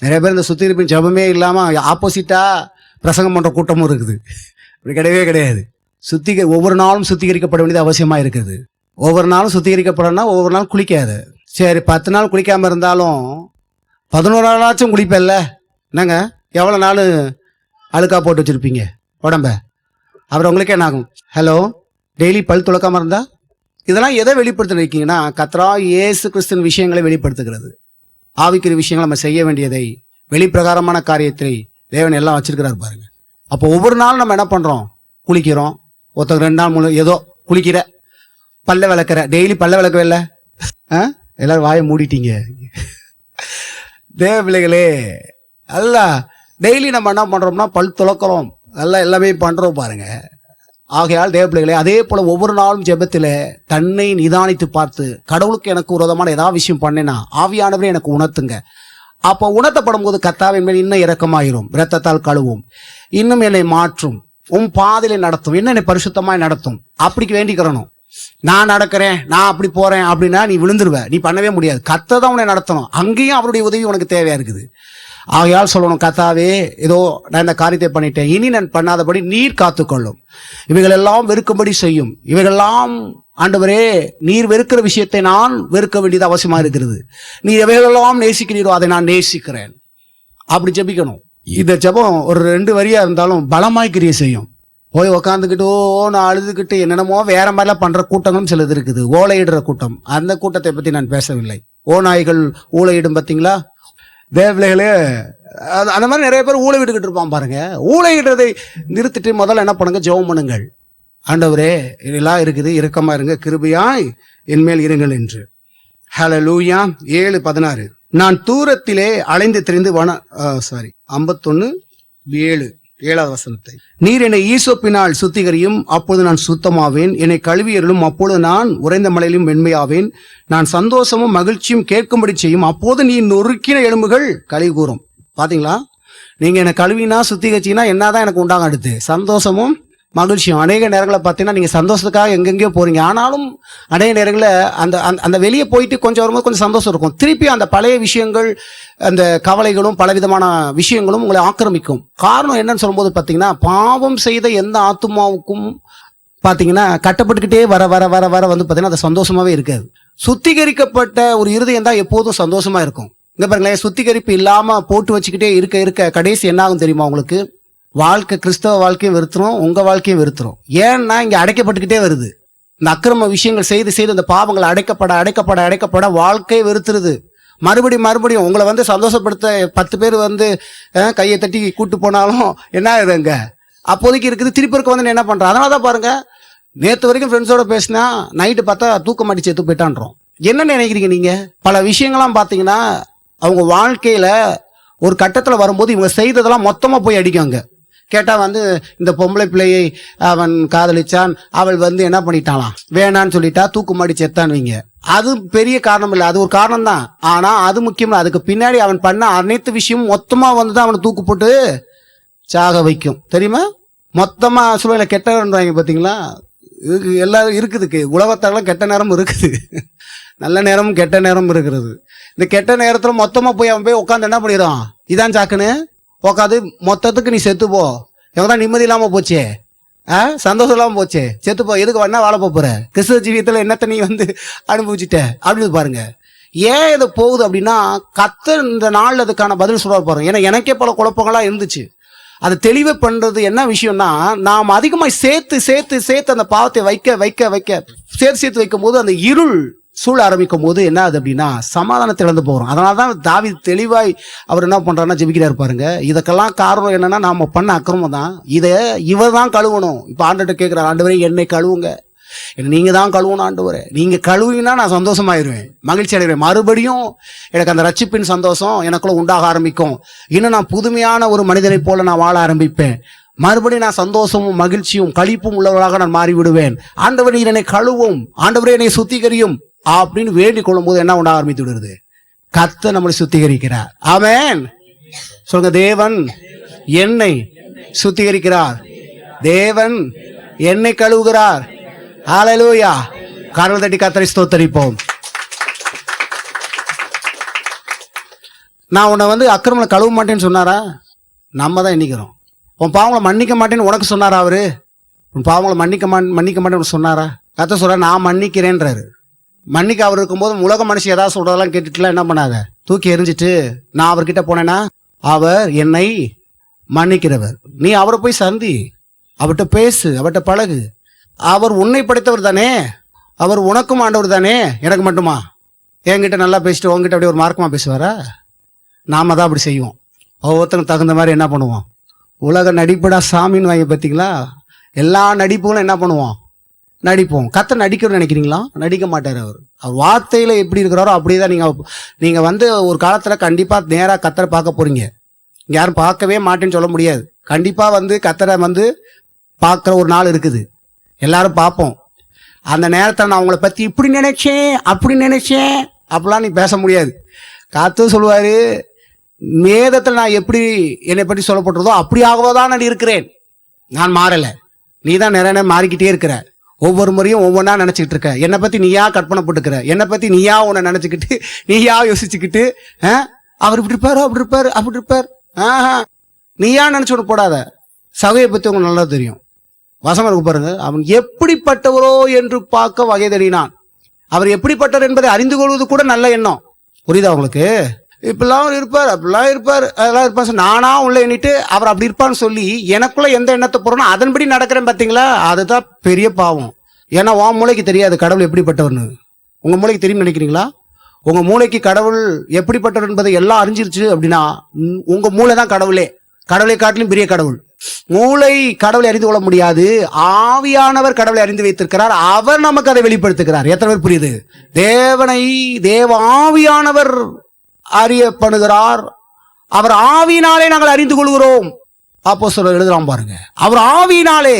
நிறைய பேர் இந்த சுத்திகரிப்பின் ஜெபமே இல்லாமல் ஆப்போசிட்டாக பிரசங்கம் பண்ணுற கூட்டமும் இருக்குது. இப்படி கிடையவே கிடையாது. ஒவ்வொரு நாளும் சுத்திகரிக்கப்பட வேண்டியது அவசியமாக இருக்குது. ஒவ்வொரு நாளும் சுத்திகரிக்கப்படணும்னா ஒவ்வொரு நாள் குளிக்காது. சரி, 10 நாள் குளிக்காமல் இருந்தாலும் 11 நாளாச்சும் குளிப்பல்ல. என்னங்க, எவ்வளோ நாள் அழுக்கா போட்டு வச்சுருப்பீங்க உடம்ப? அப்புறம் உங்களுக்கு என்ன ஆகும்? ஹலோ, டெய்லி பல் துளக்காமல் இருந்தால் இதெல்லாம் எதை வெளிப்படுத்த இருக்கீங்கன்னா, கர்த்தராகிய இயேசு கிறிஸ்துவின் விஷயங்களை வெளிப்படுத்துகிறது. ஆவிக்குரிய விஷயங்களை நம்ம செய்ய வேண்டியதை, வெளிப்பிரகாரமான காரியத்தை தேவன் எல்லாம் வச்சிருக்கிறார் பாருங்க. அப்போ ஒவ்வொரு நாளும் நம்ம என்ன பண்ணுறோம்? குளிக்கிறோம். ஒருத்தர் 2 நாள் ஏதோ குளிக்கிற, பல்ல விளக்குற, டெய்லி பல்ல விளக்கவே இல்லை. எல்லாரும் வாயை மூடிட்டீங்க. தேவ பிள்ளைகளே, அல்ல டெய்லி நம்ம என்ன பண்ணுறோம்னா பல் துளக்கிறோம், எல்லாம் எல்லாமே பண்ணுறோம் பாருங்க. ஆகையால் தேவ பிள்ளைகளே, அதே போல் ஒவ்வொரு நாளும் ஜெபத்தில் தன்னை நிதானித்து பார்த்து, கடவுளுக்கு எனக்கு விரோதமான ஏதாவது விஷயம் பண்ணேன்னா ஆவியானவரே எனக்கு உணர்த்துங்க. அப்போ உணர்த்தப்படும் போது கர்த்தாவின் மேல் இன்னும் இரக்கமாயிரும், இரத்தத்தால் கழுவும், இன்னும் என்னை மாற்றும், உன் பாதையில நடத்தும், என்ன என்னை பரிசுத்தமாய் நடத்தும். அப்படிக்கு வேண்டிக்கிறணும். நான் நடக்கிறேன், நான் அப்படி போறேன் அப்படின்னா நீ விழுந்துருவ, நீ பண்ணவே முடியாது. கர்த்தர் தான் உன்னை நடத்தணும். அங்கேயும் அவருடைய உதவி உனக்கு தேவையா இருக்குது. ஆகையால் சொல்லணும், கர்த்தாவே, ஏதோ நான் இந்த காரியத்தை பண்ணிட்டேன், இனி நான் பண்ணாதபடி நீர் காத்துக்கொள்ளும், இவைகளெல்லாம் வெறுக்கும்படி செய்யும், இவைகளெல்லாம் ஆண்டவரே நீர் வெறுக்கிற விஷயத்தை நான் வெறுக்க வேண்டியது அவசியமா இருக்கிறது, நீர் எவைகளெல்லாம் நேசிக்கிறீரோ அதை நான் நேசிக்கிறேன். அப்படி ஜெபிக்கணும். இந்த ஜெபம் ஒரு 2 வரியா இருந்தாலும் பலமாய் கிரியை செய்யும். போய் உக்காந்துக்கிட்டு நான் அழுதுகிட்டு என்னென்னமோ வேற மாதிரிலாம் பண்ற கூட்டங்களும் சிலது இருக்குது. ஓலையிடுற கூட்டம், அந்த கூட்டத்தை பத்தி நான் பேசவில்லை. ஓநாய்கள் ஊழையிடும் பார்த்தீங்களா தேவலைகளே, அந்த மாதிரி நிறைய பேர் ஊழை விட்டுக்கிட்டு இருப்பான் பாருங்க. ஊழையிடுறதை நிறுத்திட்டு முதல்ல என்ன பண்ணுங்க? ஜெபம் பண்ணுங்கள். ஆண்டவரே இதெல்லாம் இருக்குது, இரக்கமா இருங்க, கிருபையாய் என்மேல் இருங்கள் என்று. ஹல்லேலூயா. 7:16 நான் தூரத்திலே அலைந்து திரிந்து 51:7 7வது வசனத்தை, நீர் என்னை ஈசோப்பினால் சுத்திகரியும், அப்பொழுது நான் சுத்தமாவேன், என்னை கழுவியருளும், அப்பொழுது நான் உறைந்த மலையிலும் வெண்மையாவேன், நான் சந்தோஷமும் மகிழ்ச்சியும் கேட்கும்படி செய்யும், அப்போது நீ நொறுக்கின எலும்புகள் களி கூறும். பாத்தீங்களா? நீங்க என்னை கழுவினா சுத்திகரிச்சிங்கன்னா என்னதான் எனக்கு உண்டாகும்? அடுத்து சந்தோஷமும் மகிழ்ச்சியும். அநேக நேரங்களில் பார்த்தீங்கன்னா நீங்கள் சந்தோஷத்துக்காக எங்கெங்கேயோ போகிறீங்க, ஆனாலும் அநேக நேரங்களில் அந்த அந்த வெளியே போயிட்டு கொஞ்சம் வரும்போது கொஞ்சம் சந்தோஷம் இருக்கும். திருப்பி அந்த பழைய விஷயங்கள், அந்த கவலைகளும் பலவிதமான விஷயங்களும் உங்களை ஆக்கிரமிக்கும். காரணம் என்னன்னு சொல்லும்போது பார்த்தீங்கன்னா, பாவம் செய்த எந்த ஆத்துமாவுக்கும் பார்த்தீங்கன்னா கட்டப்பட்டுக்கிட்டே வர வர வர வர வந்து பார்த்தீங்கன்னா அது சந்தோஷமாகவே இருக்காது. சுத்திகரிக்கப்பட்ட ஒரு இருதயம் தான் எப்போதும் சந்தோஷமாக இருக்கும். இங்கே பாருங்களேன், சுத்திகரிப்பு இல்லாமல் போட்டு வச்சுக்கிட்டே இருக்க இருக்க கடைசி என்ன ஆகும் தெரியுமா உங்களுக்கு? வாழ்க்கை, கிறிஸ்தவ வாழ்க்கையும் வெறுத்துரும், உங்கள் வாழ்க்கையும் வெறுத்துரும். ஏன்னா இங்கே அடைக்கப்பட்டுக்கிட்டே வருது. இந்த அக்கிரம விஷயங்கள் செய்து செய்து இந்த பாவங்கள் அடைக்கப்பட அடைக்கப்பட அடைக்கப்பட வாழ்க்கையை வெறுத்துருது. மறுபடியும் உங்களை வந்து சந்தோஷப்படுத்த 10 பேர் வந்து கையை தட்டி கூட்டு போனாலும் என்ன ஆகுதுங்க? அப்போதைக்கு இருக்குது. திருப்பி இருக்க வந்து என்ன பண்ணுறோம்? அதனால தான் பாருங்க, நேற்று வரைக்கும் ஃப்ரெண்ட்ஸோட பேசினா நைட்டு பார்த்தா தூக்கம் அடிச்சு செத்து போயிட்டான்றோம். என்ன நினைக்கிறீங்க நீங்கள்? பல விஷயங்கள்லாம் பார்த்தீங்கன்னா அவங்க வாழ்க்கையில் ஒரு கட்டத்தில் வரும்போது இவங்க செய்ததெல்லாம் மொத்தமாக போய் அடிக்காங்க. கேட்டால் வந்து இந்த பொம்பளை பிள்ளையை அவன் காதலிச்சான், அவள் வந்து என்ன பண்ணிட்டாலாம், வேணான்னு சொல்லிட்டா, தூக்குமாடி செத்தான் வைங்க. அது பெரிய காரணம் இல்லை, அது ஒரு காரணம் தான். ஆனால் அது முக்கியம் இல்லை. அதுக்கு பின்னாடி அவன் பண்ண அனைத்து விஷயமும் மொத்தமாக வந்து தான் அவனை தூக்கு போட்டு சாக வைக்கும். தெரியுமா? மொத்தமாக சொல்ல கெட்டவன்றாங்க பார்த்தீங்களா? எல்லாரும் இருக்குது. உலகத்தாரெல்லாம் கெட்ட நேரமும் இருக்குது, நல்ல நேரமும் கெட்ட நேரமும் இருக்கிறது. இந்த கெட்ட நேரத்தில் மொத்தமாக போய் அவன் போய் உட்காந்து என்ன பண்ணிடுறான்? இதான் சாக்குன்னு உட்காந்து மொத்தத்துக்கு நீ செத்துப்போ, எவன் தான் நிம்மதி இல்லாமல் போச்சே, சந்தோஷம் இல்லாமல் போச்சே, செத்துப்போ, எதுக்கு வேணா வாழ போகிற, கிறிஸ்துவ ஜீவியத்தில் என்னத்தை நீ வந்து அனுபவிச்சுட்ட அப்படின்னு பாருங்க. ஏன் இது போகுது அப்படின்னா, கர்த்தர் இந்த நாள் அதுக்கான பதில் சொல்ல பாருங்க. ஏன்னா எனக்கே பல குழப்பங்களாக இருந்துச்சு. அதை தெளிவு பண்ணுறது என்ன விஷயம்னா, நாம் அதிகமாக சேர்த்து அந்த பாவத்தை வைக்க சேர்த்து வைக்கும் போது அந்த இருள் சூழ ஆரம்பிக்கும் போது என்ன ஆகுது அப்படின்னா சமாதானத்தை இழந்து போகிறோம். அதனால தான் தாவீது தெளிவாய் அவர் என்ன பண்ணுறாருன்னா ஜெபிக்கிறார் பாருங்க. இதுக்கெல்லாம் காரணம் என்னன்னா, நாம் பண்ண அக்கிரமம் தான். இவர் தான் கழுவணும். இப்போ ஆண்டவர்கிட்ட கேட்குறாரு, ஆண்டவரே என்னை கழுவுங்க, நீங்க தான் கழுவணும் ஆண்டவரே, நீங்க கழுவினா நான் சந்தோஷமாயிருவேன், மகிழ்ச்சி அடைவேன். மறுபடியும் எனக்கு அந்த ரட்சிப்பின் சந்தோஷம் எனக்குள்ள உண்டாக ஆரம்பிக்கும். இன்னும் நான் புதுமையான ஒரு மனிதனை போல நான் வாழ ஆரம்பிப்பேன். மறுபடியும் நான் சந்தோஷமும் மகிழ்ச்சியும் களிப்பும் உள்ளவராக நான் மாறிவிடுவேன். ஆண்டவர் நீர் என்னை கழுவும், ஆண்டவரே என்னை சுத்திகரியும் அப்படின்னு வேண்டிக் கொள்ளும் போது என்ன உண்டாக ஆரம்பித்து விடுறது? கர்த்தர் நம்மளை சுத்திகரிக்கிறார். ஆமென். சொல்லுங்க, தேவன் என்னை சுத்திகரிக்கிறார், தேவன் என்னை கழுவுகிறார். ஹல்லேலூயா. கரங்கள் தட்டி கர்த்தரை ஸ்தோத்தரிப்போம். நான் உன்னை அக்கிரமங்களை கழுவ மாட்டேன்னு சொன்னாரா? நம்ம தான் எண்ணிக்கிறோம். உன் பாவங்களை மன்னிக்க மாட்டேன்னு உனக்கு சொன்னாரா? அவரு உன் பாவங்களை மன்னிக்க மாட்டேன்னு சொன்னாரா? கர்த்தர் சொல்ற நான் மன்னிக்கிறேன்றாரு. மன்னிக்க அவர் இருக்கும்போது உலக மனுஷன் ஏதாவது சொல்றதெல்லாம் கேட்டுட்டுலாம் என்ன பண்ணாத, தூக்கி எறிஞ்சிட்டு நான் அவர்கிட்ட போனேன்னா அவர் என்னை மன்னிக்கிறவர். நீ அவரை போய் சந்தி, அவர்கிட்ட பேசு, அவர்கிட்ட பழகு. அவர் உன்னை படைத்தவர் தானே, அவர் உனக்கும் ஆண்டவர் தானே, எனக்கு மட்டுமா? என்கிட்ட நல்லா பேசிட்டு உங்ககிட்ட அப்படியே ஒரு மார்க்கமா பேசுவாரா? நாம தான் அப்படி செய்வோம். ஒவ்வொருத்தருக்கு தகுந்த மாதிரி என்ன பண்ணுவோம்? உலக நடிப்புடா சாமின்னு வாங்கி பார்த்தீங்களா? எல்லா நடிப்புகளும் என்ன பண்ணுவோம்? நடிப்போம். கர்த்தர் நடிக்கணும்னு நினைக்கிறீங்களா? நடிக்க மாட்டார். அவர் வார்த்தையில் எப்படி இருக்கிறாரோ அப்படியே தான் நீங்கள் ஒரு காலத்தில் கண்டிப்பாக நேராக கர்த்தரை பார்க்க போகிறீங்க. யாரும் பார்க்கவே மாட்டேன்னு சொல்ல முடியாது. கண்டிப்பாக கர்த்தரை பார்க்குற ஒரு நாள் இருக்குது. எல்லாரும் பார்ப்போம். அந்த நேரத்தில் நான் அவங்கள பற்றி இப்படி நினைச்சேன் அப்படி நினைச்சேன் அப்படிலாம் நீ பேச முடியாது. கர்த்தர் சொல்லுவார், வேதத்தில் நான் எப்படி என்னை பற்றி சொல்லப்பட்டிருந்தோ அப்படியாகவோ தான் நான் இருக்கிறேன், நான் மாறலை. நீ தான் நிறைய நேரம் மாறிக்கிட்டே இருக்கிற. ஒவ்வொரு முறையும் ஒவ்வொன்றா நினச்சிக்கிட்டு இருக்க. என்னை பற்றி நீயா கற்பனை போட்டுக்கிற, என்னை பற்றி நீயா உன்னை நினச்சிக்கிட்டு நீயா யோசிச்சுக்கிட்டு அவர் இப்படி இருப்பார் அப்படி இருப்பார் அப்படி இருப்பார் நீயா நினச்சி விட போடாத. சகையை பற்றி உங்களுக்கு நல்லா தெரியும். வசனம் இருக்கு பாருங்க, அவன் எப்படிப்பட்டவரோ என்று பார்க்க வகை தேடினான். அவர் எப்படிப்பட்டவர் என்பதை அறிந்து கொள்வது கூட நல்ல எண்ணம். புரியுதா உங்களுக்கு? இப்படிலாம் இருப்பார் அப்படிலாம் இருப்பார் அதெல்லாம் இருப்பார் நானா உள்ள எண்ணிட்டு அவர் அப்படி இருப்பான்னு சொல்லி எனக்குள்ள எந்த எண்ணத்தை போறோன்னா அதன்படி நடக்கிறேன். பார்த்தீங்களா? அதுதான் பெரிய பாவம். ஏன்னா உன் மூளைக்கு தெரியாது கடவுள் எப்படிப்பட்டவர்னு. உங்க மூளைக்கு தெரியும் நினைக்கிறீங்களா? உங்க மூளைக்கு கடவுள் எப்படிப்பட்டவர் என்பதை எல்லாம் அறிஞ்சிருச்சு அப்படின்னா உங்க மூளை தான் கடவுளே. கடவுளை காட்டிலும் பெரிய கடவுள். மூளை கடவுளை அறிந்து கொள்ள முடியாது. ஆவியானவர் கடவுளை அறிந்து வைத்திருக்கிறார். அவர் நமக்கு அதை வெளிப்படுத்துகிறார். எத்தனை பேர் புரியுது? தேவனை தேவ ஆவியானவர் அறியப்படுகிறார். அவர் ஆவியினாலே நாங்கள் அறிந்து கொள்கிறோம். அப்போஸ்தலர் எழுதுறான் பாருங்க, அவர் ஆவியினாலே.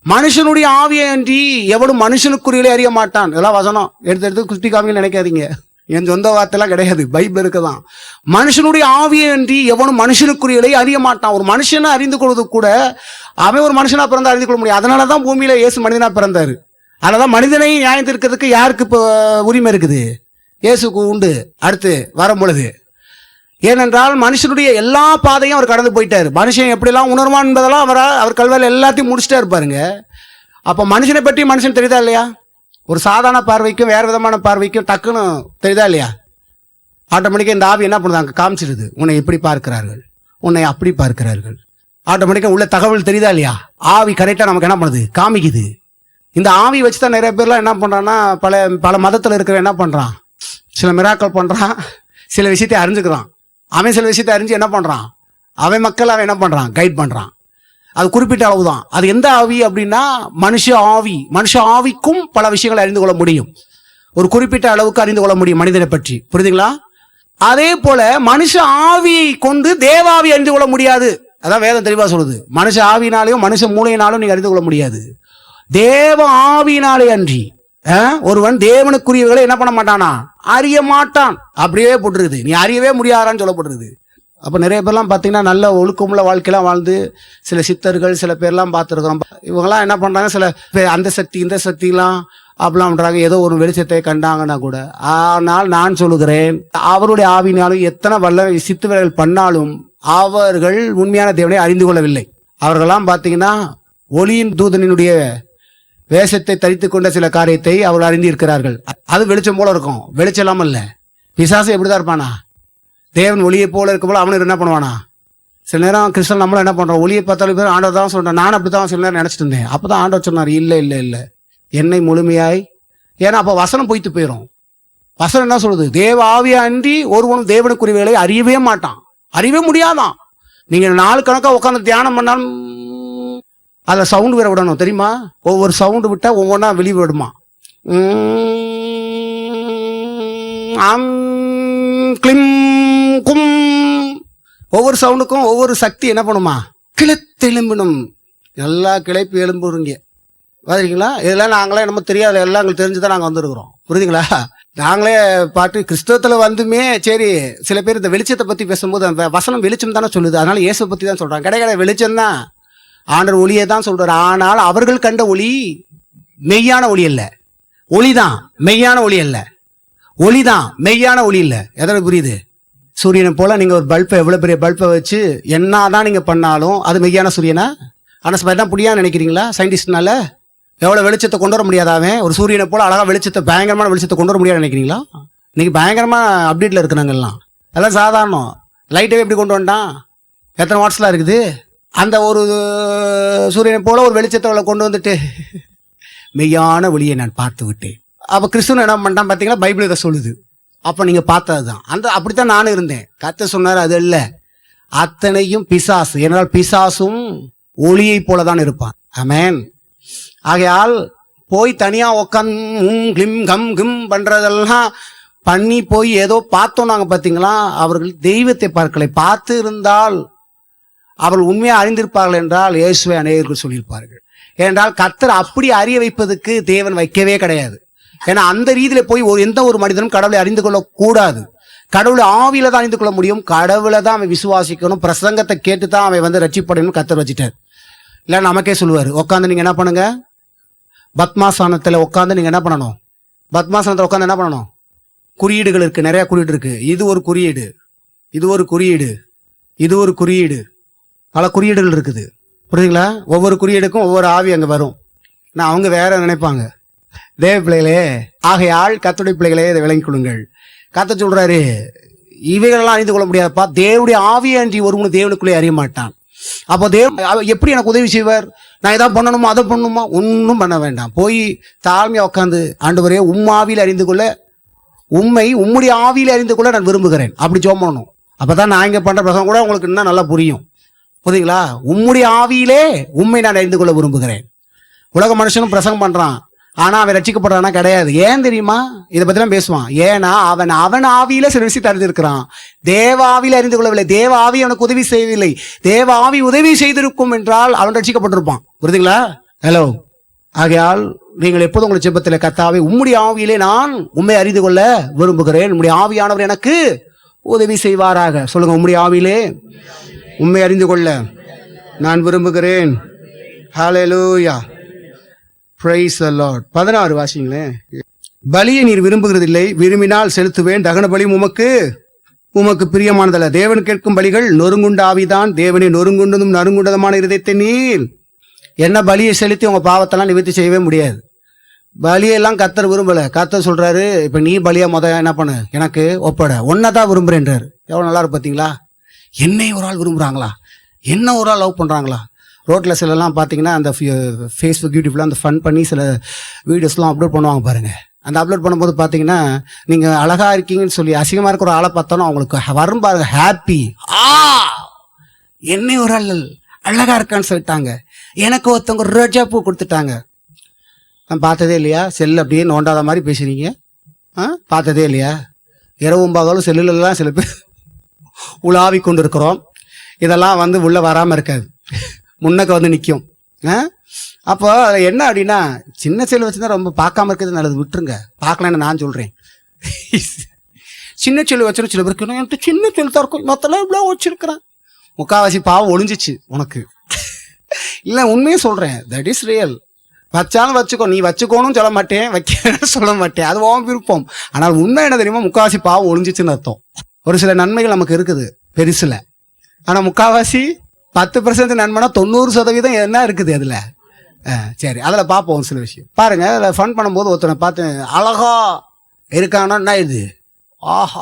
மனுஷனுடைய ஆவியை அன்றி எவனும் மனுஷனுக்குரியலே அறிய மாட்டான். இதெல்லாம் வசனம் எடுத்து குஸ்டி காமின்னு நினைக்காதீங்க. என் சொந்த வார்த்தைலாம் கிடையாது, பைபிள் இருக்குதான். மனுஷனுடைய ஆவியை அன்றி எவனும் மனுஷனுக்குரியலை அறிய மாட்டான். ஒரு மனுஷனை அறிந்து கொள்வது கூட அவன் ஒரு மனுஷனா பிறந்தா அறிந்து கொள்ள முடியும். அதனாலதான் பூமியில இயேசு மனிதனா பிறந்தாரு. அதனாலதான் மனிதனை நியாயம் தீர்க்கிறதுக்கு யாருக்கு இப்போ உரிமை இருக்குது? இயேசுக்கு உண்டு. அடுத்து வரும் பொழுது ஏனென்றால் மனுஷனுடைய எல்லா பாதையும் அவர் கடந்து போயிட்டாரு. மனுஷன் எப்படிலாம் உணர்வான் என்பதெல்லாம் அவர் கல்வியில் எல்லாத்தையும் முடிச்சுட்டா இருப்பாருங்க. அப்போ மனுஷனை பற்றி மனுஷன் தெரியுதா இல்லையா? ஒரு சாதாரண பார்வைக்கும் வேறு விதமான பார்வைக்கும் டக்குன்னு தெரியுதா இல்லையா? ஆட்டோமேட்டிக்காக இந்த ஆவி என்ன பண்ணுதாங்க? காமிச்சிடுது. உன்னை எப்படி பார்க்கிறார்கள், உன்னை அப்படி பார்க்கிறார்கள். ஆட்டோமேட்டிக்காக உள்ள தகவல் தெரியுதா இல்லையா? ஆவி கரெக்டாக நமக்கு என்ன பண்ணுது? காமிக்குது. இந்த ஆவி வச்சு தான் நிறைய பேர்லாம் என்ன பண்ணுறான்னா பல மதத்தில் இருக்கிற என்ன பண்ணுறான்? சில மிராக்கள் பண்ணுறான், சில விஷயத்தை அறிஞ்சுக்கிறான். அவன் சில விஷயத்தை அறிஞ்சு என்ன பண்ணுறான்? அவன் மக்கள் அவன் என்ன பண்ணுறான்? கைட் பண்ணுறான். அது குறிப்பிட்ட அளவு தான். அது எந்த ஆவி அப்படின்னா மனுஷ ஆவி. மனுஷ ஆவிக்கும் பல விஷயங்களை அறிந்து கொள்ள முடியும். ஒரு குறிப்பிட்ட அளவுக்கு அறிந்து கொள்ள முடியும் மனிதனை பற்றி. புரியுதுங்களா? அதே போல மனுஷ ஆவியை கொண்டு தேவாவி அறிந்து கொள்ள முடியாது. அதான் வேதம் தெளிவாக சொல்லுது. மனுஷ ஆவியினாலேயும் மனுஷ மூளையினாலும் நீங்க அறிந்து கொள்ள முடியாது. தேவ ஆவியினாலே அன்றி ஒருவன் தேவனுக்குரியவர்களை என்ன பண்ண மாட்டானா? அறிய மாட்டான். அப்படியே போட்டுருது. நீ அறியவே முடியாதான்னு சொல்லப்படுறது. அப்போ நிறைய பேர்லாம் பார்த்தீங்கன்னா நல்ல ஒழுக்கமுள்ள வாழ்க்கையெல்லாம் வாழ்ந்து சில சித்தர்கள் சில பேர்லாம் பார்த்துருக்குறோம். இவங்கெல்லாம் என்ன பண்ணுறாங்க? சில பேர் அந்த சக்தி இந்த சக்திலாம் அப்படிலாம் பண்ணுறாங்க. ஏதோ ஒரு வெளிச்சத்தை கண்டாங்கன்னா கூட. ஆனால் நான் சொல்லுகிறேன், அவருடைய ஆவினாலும் எத்தனை வல்ல சித்து வேலைகள் பண்ணாலும் அவர்கள் உண்மையான தேவனை அறிந்து கொள்ளவில்லை. அவர்களெல்லாம் பார்த்தீங்கன்னா ஒளியின் தூதனினுடைய வேஷத்தை தரித்து கொண்ட சில காரியத்தை அவர்கள் அறிந்திருக்கிறார்கள். அது வெளிச்சம் போல இருக்கும். வெளிச்சம் இல்லாமல் இல்லை. பிசாசு எப்படிதான் இருப்பானா? தேவன் ஒளியை போல இருக்கும் போல அவனுக்கு என்ன பண்ணுவானா? சில நேரம் கிறிஸ்தவன் நம்மளும் என்ன பண்றோம்? ஒளியை பார்த்தாலும் பேர் ஆண்டவர் தான் சொல்றேன். நான் அப்படித்தான் சில நேரம் நினைச்சிட்டு இருந்தேன். அப்பதான் ஆண்டவர் சொன்னார், இல்லை இல்லை இல்லை என்னை முழுமையாய். ஏன்னா அப்போ வசனம் பொய்த்து போயிடும். வசனம் என்ன சொல்லுது? தேவ ஆவியா அன்றி ஒருவனும் தேவனுக்குரியவைகளை அறியவே மாட்டான். அறியவே முடியாதான். நீங்க நாலு கணக்கா உட்காந்து தியானம் பண்ணாலும் அதில் சவுண்டு வேற விடணும் தெரியுமா? ஒவ்வொரு சவுண்டு விட்டால் ஒவ்வொன்றா வெளியே விடுமா. ஆம் கிளிம் கும். ஒவ்வொரு சவுண்டுக்கும் ஒவ்வொரு சக்தி என்ன பண்ணுமா? கிளத்தெலும்பினும். நல்லா கிளைப்பு எலும்புறீங்க பாத்தீங்களா? இதெல்லாம் நாங்களே நம்ம தெரியாது, எல்லாம் எங்களுக்கு தெரிஞ்சுதான் நாங்கள் வந்துருக்குறோம். புரியுதுங்களா? நாங்களே பாட்டு கிறிஸ்தவத்தில் வந்துமே சரி. சில பேர் இந்த வெளிச்சத்தை பற்றி பேசும்போது அந்த வசனம் வெளிச்சம் தானே சொல்லுது, அதனால இயேசுவை பற்றி தான் சொல்கிறாங்க. கிடையாது, வெளிச்சம் தான், ஆண்டவர் ஒளியை தான் சொல்கிறார். ஆனால் அவர்கள் கண்ட ஒளி மெய்யான ஒளி அல்ல. ஒளிதான் மெய்யான ஒளி அல்ல. ஒளிதான் மெய்யான ஒளி இல்லை. எதாவது புரியுது? சூரியனை போல நீங்கள் ஒரு பல்பை, எவ்வளோ பெரிய பல்பை வச்சு என்னதான் நீங்கள் பண்ணாலும் அது மெய்யான சூரியனா? ஆனால் தான் புரியான்னு நினைக்கிறீங்களா? சயின்டிஸ்ட்னால எவ்வளோ வெளிச்சத்தை கொண்டு வர முடியாதாவே? ஒரு சூரியனை போல அழகாக வெளிச்சத்தை, பயங்கரமான வெளிச்சத்தை கொண்டு வர முடியாது நினைக்கிறீங்களா? இன்னைக்கு பயங்கரமாக அப்டேட்டில் இருக்கிறாங்கலாம். அதெல்லாம் சாதாரணம். லைட்டே எப்படி கொண்டு வந்துட்டான்? எத்தனை வாட்ஸ்லாம் இருக்குது? அந்த ஒரு சூரியனை போல ஒரு வெளிச்சத்தை அவளை கொண்டு வந்துட்டு மெய்யான ஒளியை நான் பார்த்து விட்டேன். அப்போ கிறிஸ்துவன் என்ன பண்ணிட்டான் பார்த்தீங்களா? பைபிள் இதை சொல்லுது. அப்போ நீங்கள் பார்த்தது தான் அந்த அப்படித்தான் நானும் இருந்தேன். கர்த்தர் சொன்னார் அது இல்லை, அத்தனையும் பிசாசு. ஏனால் பிசாசும் ஒளியை போல தான் இருப்பான். ஆமென். ஆகையால் போய் தனியாக உட்காந்து கிம் கம் கிம் பண்ணுறதெல்லாம் பண்ணி போய் ஏதோ பார்த்தோம் நாங்கள். பார்த்தீங்களா? அவர்கள் தெய்வத்தை பார்க்கலை. பார்த்து இருந்தால் அவர்கள் உண்மையாக அறிந்திருப்பார்கள் என்றால் இயேசுவை அநேகர்கள் சொல்லியிருப்பார்கள். ஏனென்றால் கர்த்தர் அப்படி அறிய வைப்பதற்கு தேவன் வைக்கவே கிடையாது. ஏன்னா அந்த ரீதியில போய் எந்த ஒரு மனிதனும் கடவுளை அறிந்து கொள்ளக்கூடாது. கடவுளை ஆவியில தான் அறிந்து கொள்ள முடியும். கடவுளை தான் அவன் விசுவாசிக்கணும். பிரசங்கத்தை கேட்டு தான் அவன் ரட்சிப்படணும். கர்த்தர் வச்சுட்டார். இல்லை நமக்கே சொல்லுவார், உட்காந்து நீங்கள் என்ன பண்ணுங்க, பத்மாசனத்தில் உட்காந்து நீங்கள் என்ன பண்ணணும்? பத்மாசனத்தில் உட்காந்து என்ன பண்ணணும்? குறியீடுகள் இருக்குது, நிறையா குறியீடு இருக்குது. இது ஒரு குறியீடு, இது ஒரு குறியீடு, இது ஒரு குறியீடு, பல குறியீடுகள் இருக்குது. புரியுதுங்களா? ஒவ்வொரு குறியீடுக்கும் ஒவ்வொரு ஆவி அங்கே வரும். நான் அவங்க வேற நினைப்பாங்க. தேவ பிள்ளைகளே, ஆகையால் கர்த்தருடைய பிள்ளைகளே இதை விளங்கிக் கொள்ளுங்கள். கர்த்தர் சொல்றாரு, இவைகளெல்லாம் அறிந்து கொள்ள முடியாதப்பா, தேவனுடைய ஆவியை அன்றி ஒருவனும் தேவனுக்குள்ளே அறிய மாட்டான். அப்போ எப்படி எனக்கு உதவி செய்வார்? நான் எதாவது பண்ணணுமா, அதை பண்ணணுமா? ஒன்றும் பண்ண வேண்டாம். போய் தாழ்மையாக உட்காந்து, ஆண்டவரே ஆவியில் அறிந்து கொள்ள, உம்முடைய ஆவியில் அறிந்து கொள்ள நான் விரும்புகிறேன், அப்படி ஜெபம் பண்ணணும். அப்போ தான் நான் இங்கே பண்ணுற பிரசங்கம் கூட உங்களுக்கு இன்னும் நல்லா புரியும். புரியுதுங்களா? உம்முடைய ஆவியிலே உண்மை நான் அறிந்து கொள்ள விரும்புகிறேன். உலக மனுஷனும் பிரசங்கம் பண்ணுறான், ஆனால் அவன் ரட்சிக்கப்படுறானா? கிடையாது. ஏன் தெரியுமா? இதை பற்றிலாம் பேசுவான். ஏன்னா அவன் ஆவியில சில விஷயத்தை அறிந்திருக்கிறான். தேவ ஆவியில அறிந்து கொள்ளவில்லை. தேவ ஆவி அவனுக்கு உதவி செய்யவில்லை. தேவ ஆவி உதவி செய்திருக்கும் என்றால் அவன் ரட்சிக்கப்பட்டிருப்பான். புரியுதுங்களா? ஹலோ. ஆகையால் நீங்கள் எப்போதும் உங்களுடைய ஜெபத்தில், கர்த்தாவே உம்முடைய ஆவியிலே நான் உண்மை அறிந்து கொள்ள விரும்புகிறேன், உம்முடைய ஆவியானவர் எனக்கு உதவி செய்வாராக. சொல்லுங்க, உம்முடைய ஆவியிலே உண்மை அறிந்து கொள்ள நான் விரும்புகிறேன். ஹல்லேலூயா. Praise the Lord. 16 வாசிங்களேன். பலியை நீர் விரும்புகிறதில்லை, விரும்பினால் செலுத்துவேன். தகன பலி உமக்கு பிரியமானதல்ல. தேவன் கேட்கும் பலிகள் நொறுங்குண்ட ஆவிதான். தேவனை நொறுங்குண்டதும் நறுங்குண்டதுமான இருதயத்தை நீர் என்ன பலியை செலுத்தி உங்க பாவத்தெல்லாம் நிவர்த்தி செய்யவே முடியாது. பலியெல்லாம் கர்த்தர் விரும்பல. கர்த்தர் சொல்றாரு, இப்ப நீ பலியா என்ன பண்ணு, எனக்கு ஒப்பட, ஒன்னதான் விரும்புறேன்றாரு. எவ்வளவு நல்லா இருக்கு பார்த்தீங்களா? என்னை ஒரு ஆள் விரும்புறாங்களா? என்ன ஒரு ஆள் லவ் பண்றாங்களா? ரோட்டில் சிலலாம் பார்த்தீங்கன்னா அந்த ஃபேஸ்புக் யூடியூப்லாம் அந்த ஃபன் பண்ணி சில வீடியோஸ்லாம் அப்லோட் பண்ணுவாங்க பாருங்கள். அந்த அப்லோட் பண்ணும்போது பார்த்தீங்கன்னா நீங்கள் அழகாக இருக்கீங்கன்னு சொல்லி அசிங்கமாக இருக்கிற ஒரு ஆளை பார்த்தோன்னா அவங்களுக்கு வரும் பாருங்க ஹாப்பி. என்னை ஒரு ஆள் அழகாக இருக்கான்னு சொல்லிட்டாங்க, எனக்கு ஒருத்தவங்க ரோஜா பூ கொடுத்துட்டாங்க. நான் பார்த்ததே இல்லையா? செல் அப்படியே நோண்டாத மாதிரி பேசுறீங்க. பார்த்ததே இல்லையா? இரவும் பகலும் செல்லுலலாம் சில பேர் உலாவி கொண்டு இருக்கிறோம். இதெல்லாம் உள்ளே வராமல் இருக்காது, முன்னக்க நிற்கும். அப்போ அதில் என்ன அப்படின்னா, சின்ன செல் வச்சுருந்தா ரொம்ப பார்க்காம இருக்கிறது நல்லது, விட்டுருங்க. பார்க்கலான்னு நான் சொல்கிறேன். சின்ன செல் வச்சுருக்க சில பேருக்கு என்கிட்ட சின்ன செல் தான் இருக்கும், மொத்தம் இவ்வளோ வச்சுருக்கிறேன். முக்கால்வாசி பாவம் ஒழிஞ்சிச்சு உனக்கு. இல்லை, உண்மையே சொல்கிறேன், தட் இஸ் ரியல். வச்சாலும் வச்சுக்கோ, நீ வச்சுக்கோன்னு சொல்ல மாட்டேன், வைக்க சொல்ல மாட்டேன், அது உன் விருப்பம். ஆனால் உண்மை என்ன தெரியுமா? முக்கால்வாசி பாவம் ஒழிஞ்சிச்சுன்னு அர்த்தம். ஒரு சில நன்மைகள் நமக்கு இருக்குது பெருசில், ஆனால் முக்கால்வாசி 10% நன்மைனா 90% என்ன இருக்குது அதில்? சரி, அதில் பார்ப்போம் சில விஷயம். பாருங்க, அதில் ஃபன் பண்ணும்போது ஒருத்தனை பார்த்து அழகா இருக்கானா, என்ன இது ஆஹா.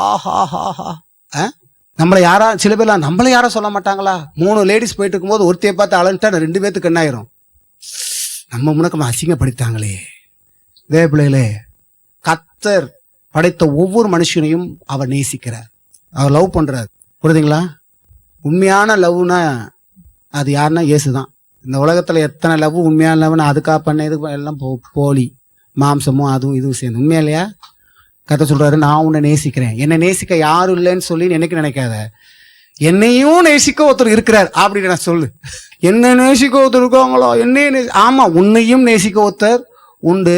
நம்மளை சில பேர்லாம் நம்மளை யாரும் சொல்ல மாட்டாங்களா? 3 லேடிஸ் போயிட்டு இருக்கும்போது ஒருத்தையை பார்த்து அழன்ட்டா 2 பேத்துக்கு என்ன ஆயிரும்? நம்ம முன்னக்கமாக அசிங்கப்படுத்தாங்களே. இதே பிள்ளைகளே, கர்த்தர் படைத்த ஒவ்வொரு மனுஷனையும் அவர் நேசிக்கிறார், அவர் லவ் பண்ணுறார். புரியுதுங்களா? உண்மையான லவ்னா அது யாருன்னா இயேசு தான். இந்த உலகத்தில் எத்தனை லவ் உண்மையான லவ் அதுக்காக பண்ண இது எல்லாம் போலி மாம்சமும் அதுவும் இதுவும் சேர்ந்து. உண்மையா இல்லையா? கர்த்தர் சொல்றாரு, நான் உன்னை நேசிக்கிறேன். என்னை நேசிக்க யாரும் இல்லைன்னு சொல்லி என்னைக்கு நினைக்காத. என்னையும் நேசிக்க ஒருத்தர் இருக்கிறார் அப்படின்னு நான் சொல்லு. என்ன நேசிக்க ஒருத்தர் இருக்காங்களோ, என்னையும் ஆமா, உன்னையும் நேசிக்க ஒருத்தர் உண்டு.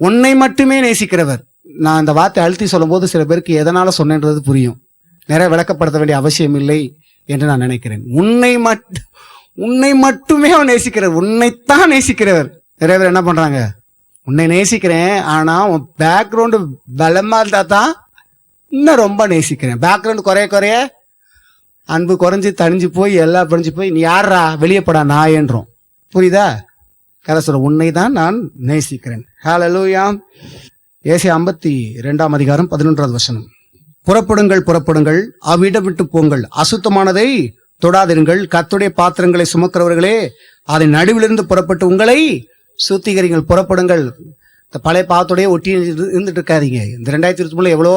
உன்னை மட்டுமே நேசிக்கிறவர். நான் இந்த வார்த்தை அழுத்தி சொல்லும் போது சில பேருக்கு எதனால சொன்னேன்றது புரியும். நிறைய விளக்கப்படுத்த வேண்டிய அவசியம் இல்லை என்று நான் நினைக்கிறேன். உன்னை மட்டுமே அவன் நேசிக்கிறவர். உன்னைத்தான் நேசிக்கிறவர். நிறைய பேர் என்ன பண்றாங்க, உன்னை நேசிக்கிறேன் ஆனா உன் பேக்ரவுண்டு பலமா இருந்தா தான் இன்னும் ரொம்ப நேசிக்கிறேன். பேக்ரவுண்டு குறைய அன்பு குறைஞ்சி தணிஞ்சு போய் எல்லாம் படிஞ்சு போய் நீ யாரா வெளியே படா நாயன்றோம். புரியுதா? கதை சொல்ற, உன்னை தான் நான் நேசிக்கிறேன். ஹல்லேலூயா. ஏசாயா 52 11 புறப்படுங்கள், அவ்விடம் விட்டு போங்கள், அசுத்தமானதை தொடாதிருங்கள், கர்த்தருடைய பாத்திரங்களை சுமக்கிறவர்களே அதன் நடுவிலிருந்து புறப்பட்டு உங்களை சுத்திகரிங்கள். புறப்படுங்கள். இந்த பழைய பாவத்தோடய ஒட்டி இருந்துட்டு இருக்காதீங்க. இந்த 2023 எவ்வளோ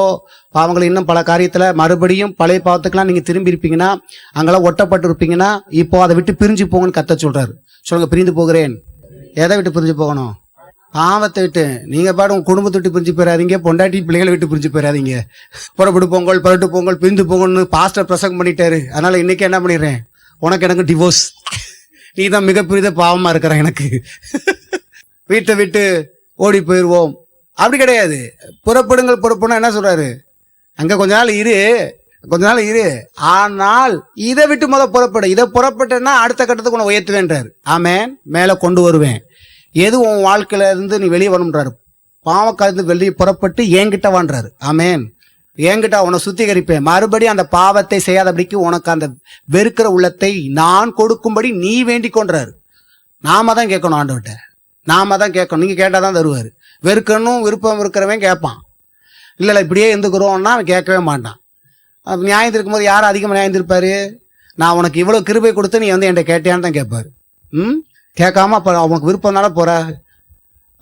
பாவங்கள், இன்னும் பல காரியத்தில் மறுபடியும் பழைய பாவத்துக்கெல்லாம் நீங்கள் திரும்பி இருப்பீங்கன்னா, அங்கெல்லாம் ஒட்டப்பட்டு இருப்பீங்கன்னா, இப்போ அதை விட்டு பிரிஞ்சு போங்கன்னு கர்த்தர் சொல்றாரு. சொல்லுங்க, பிரிந்து போகிறேன். எதை விட்டு பிரிஞ்சு போகணும்? பாவத்தை விட்டு. நீங்க பாடு உங்க குடும்பத்தை விட்டு பிரிஞ்சு போயிடாதீங்க, பொண்டாட்டி பிள்ளைகளை விட்டு பிரிஞ்சு போயிடாதீங்க. புறப்பட்டு போங்கள் பிரிந்து போங்கன்னு பாஸ்டர் பிரசங்கம் பண்ணிட்டாரு. அதனால இன்னைக்கு என்ன பண்ணிடுறேன், உனக்கு எனக்கு டிவோர்ஸ். நீ தான் மிகப்பெரிய பாவமா இருக்கிற எனக்கு. வீட்டை விட்டு ஓடி போயிடுவோம். அப்படி கிடையாது. புறப்படும் என்ன சொல்றாரு, அங்க கொஞ்ச நாள் இரு, ஆனால் இதை விட்டு புறப்படு. இதை புறப்பட்டேன்னா அடுத்த கட்டத்துக்கு உன்னை உயர்த்துவேன்றாரு. ஆமேன். மேல கொண்டு வருவேன். எது உன் வாழ்க்கையில இருந்து நீ வெளியே வரணுன்றாரு. பாவக்காலந்து வெளியே புறப்பட்டு என்கிட்ட வான்றாரு. ஆமேன். என்கிட்ட உன்னை சுத்திகரிப்பேன். மறுபடியும் அந்த பாவத்தை செய்யாதபடிக்கு உனக்கு அந்த வெறுக்கிற உள்ளத்தை நான் கொடுக்கும்படி நீ வேண்டிக் கொண்டாரு. நாம தான் கேட்கணும் ஆண்டவர்கிட்ட. நாம தான் கேட்கணும். நீங்க கேட்டாதான் தருவாரு. வெறுக்கணும் விருப்பம் இருக்கிறவன் கேட்பான். இல்லை இப்படியே இருந்துக்கிறோம்னா அவன் கேட்கவே மாட்டான். நியாயம் இருக்கும்போது யார் அதிகமாக நியாயம் இருப்பாரு? நான் உனக்கு இவ்வளோ கிருபை கொடுத்து நீ என்கிட்ட கேட்டியான்னு தான் கேட்பாரு. கேட்காம அப்போ அவனுக்கு விருப்பம்னால போற.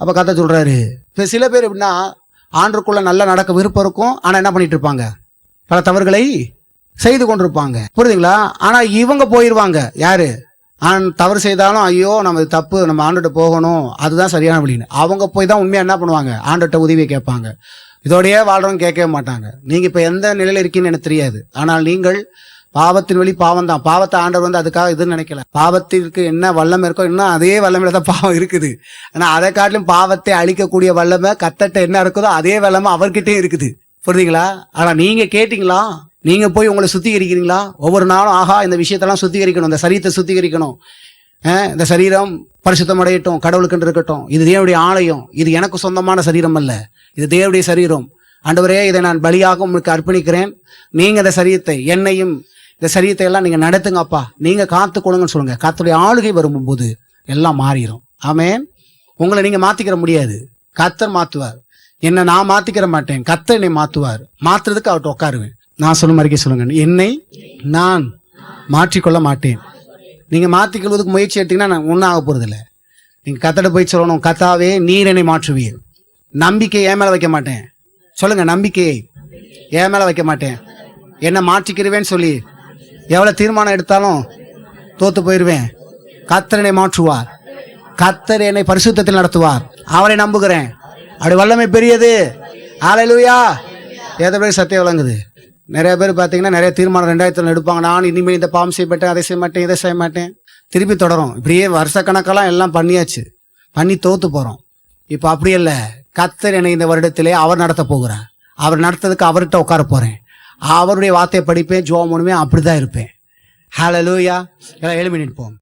அப்போ கதை சொல்றாரு. இப்போ சில பேர் எப்படின்னா, ஆண்டுக்குள்ள நல்லா நடக்க விருப்பம் இருக்கும், ஆனால் என்ன பண்ணிட்டு இருப்பாங்க, பல தவறுகளை செய்து கொண்டிருப்பாங்க. புரியுதுங்களா? ஆனால் இவங்க போயிடுவாங்க. யாரு தவறு செய்தாலும், ஐயோ நம்ம தப்பு, நம்ம ஆண்டுகிட்ட போகணும், அதுதான் சரியான வழின்னு அவங்க போய் தான் உண்மையாக என்ன பண்ணுவாங்க, ஆண்டுகிட்ட உதவியை கேட்பாங்க. இதோடையே வாழ்றவங்க கேட்கவே மாட்டாங்க. நீங்கள் இப்போ எந்த நிலையில் இருக்கீங்கன்னு எனக்கு தெரியாது. ஆனால் நீங்கள் பாவத்தின் வழி பாவம் தான். பாவத்தை ஆண்டவர் அதுக்காக இதுன்னு நினைக்கல. பாவத்திற்கு என்ன வல்லமை இருக்கோ இன்னும் அதே வல்லமையில தான் பாவம் இருக்குது. ஆனால் அதை காட்டிலும் பாவத்தை அழிக்கக்கூடிய வல்லமை கத்தட்ட என்ன இருக்குதோ அதே வல்லமை அவர்கிட்டே இருக்குது. புரியுதுங்களா? ஆனால் நீங்கள் கேட்டீங்களா? நீங்கள் போய் உங்களை சுத்திகரிக்கிறீங்களா? ஒவ்வொரு நாளும் ஆஹா இந்த விஷயத்தெல்லாம் சுத்திகரிக்கணும், இந்த சரீரத்தை சுத்திகரிக்கணும், இந்த சரீரம் பரிசுத்தம் அடையட்டும், கடவுளுக்கு இருக்கட்டும், இது தேவனுடைய ஆலயம், இது எனக்கு சொந்தமான சரீரம் அல்ல, இது தேவனுடைய சரீரம். ஆண்டவரே, இதை நான் பலியாக உங்களுக்கு அர்ப்பணிக்கிறேன். நீங்கள் இந்த சரீரத்தை, என்னையும் இந்த சரீரத்தை எல்லாம் நீங்கள் நடத்துங்கப்பா, நீங்கள் காத்து கொடுங்கன்னு சொல்லுங்க. கர்த்தருடைய ஆளுகை வரும்போது எல்லாம் மாறிடும். ஆமென். உங்களை நீங்கள் மாற்றிக்கிற முடியாது, கர்த்தர் மாற்றுவார். என்னை நான் மாற்றிக்கிற மாட்டேன், கர்த்தர் என்னை மாற்றுவார். மாற்றுறதுக்கு அவர்கிட்ட உட்காருவேன். நான் சொன்ன மாதிரிக்கே சொல்லுங்க, என்னை நான் மாற்றிக்கொள்ள மாட்டேன். நீங்கள் மாற்றிக்கொள்வதுக்கு முயற்சி எடுத்தீங்கன்னா நான் ஒன்றும் ஆக போகிறதில்ல. நீங்கள் கர்த்தர்ட்ட போய் சொல்லணும், கர்த்தாவே நீர் என்னை மாற்றுவீர். நம்பிக்கை என் மேலே வைக்க மாட்டேன். சொல்லுங்க, நம்பிக்கையை என் மேலே வைக்க மாட்டேன், என்னை மாற்றிக்கிறவேன்னு சொல்லி எவ்வளோ தீர்மானம் எடுத்தாலும் தோத்து போயிடுவேன். கர்த்தர் என்னை மாற்றுவார், கர்த்தர் என்னை பரிசுத்தத்தில் நடத்துவார். அவரை நம்புகிறேன். அப்படி வல்லமை பெரியது. ஹல்லேலூயா. எதை பேர் சத்தியம் விளங்குது. நிறைய பேர் பார்த்தீங்கன்னா நிறைய தீர்மானம் 2000 எடுப்பாங்க. நான் இனிமேல் இந்த பாவம் செய்யப்பட்டேன், அதை செய்ய மாட்டேன், இதை செய்ய மாட்டேன், திருப்பி தொடரும். இப்படியே வருஷக்கணக்கெல்லாம் எல்லாம் பண்ணியாச்சு, பண்ணி தோத்து போகிறோம். இப்போ அப்படி இல்லை. கர்த்தர் என்னை இந்த வருடத்திலே அவர் நடத்த போகிறார். அவர் நடத்துறதுக்கு அவர்கிட்ட உட்கார போகிறேன். அவருடைய வார்த்தையை படிப்பேன், ஜெபம் பண்ணுவேன், அப்படி தான் இருப்பேன். ஹல்லேலூயா. எல்லாம் 7 மினிட் போவோம்.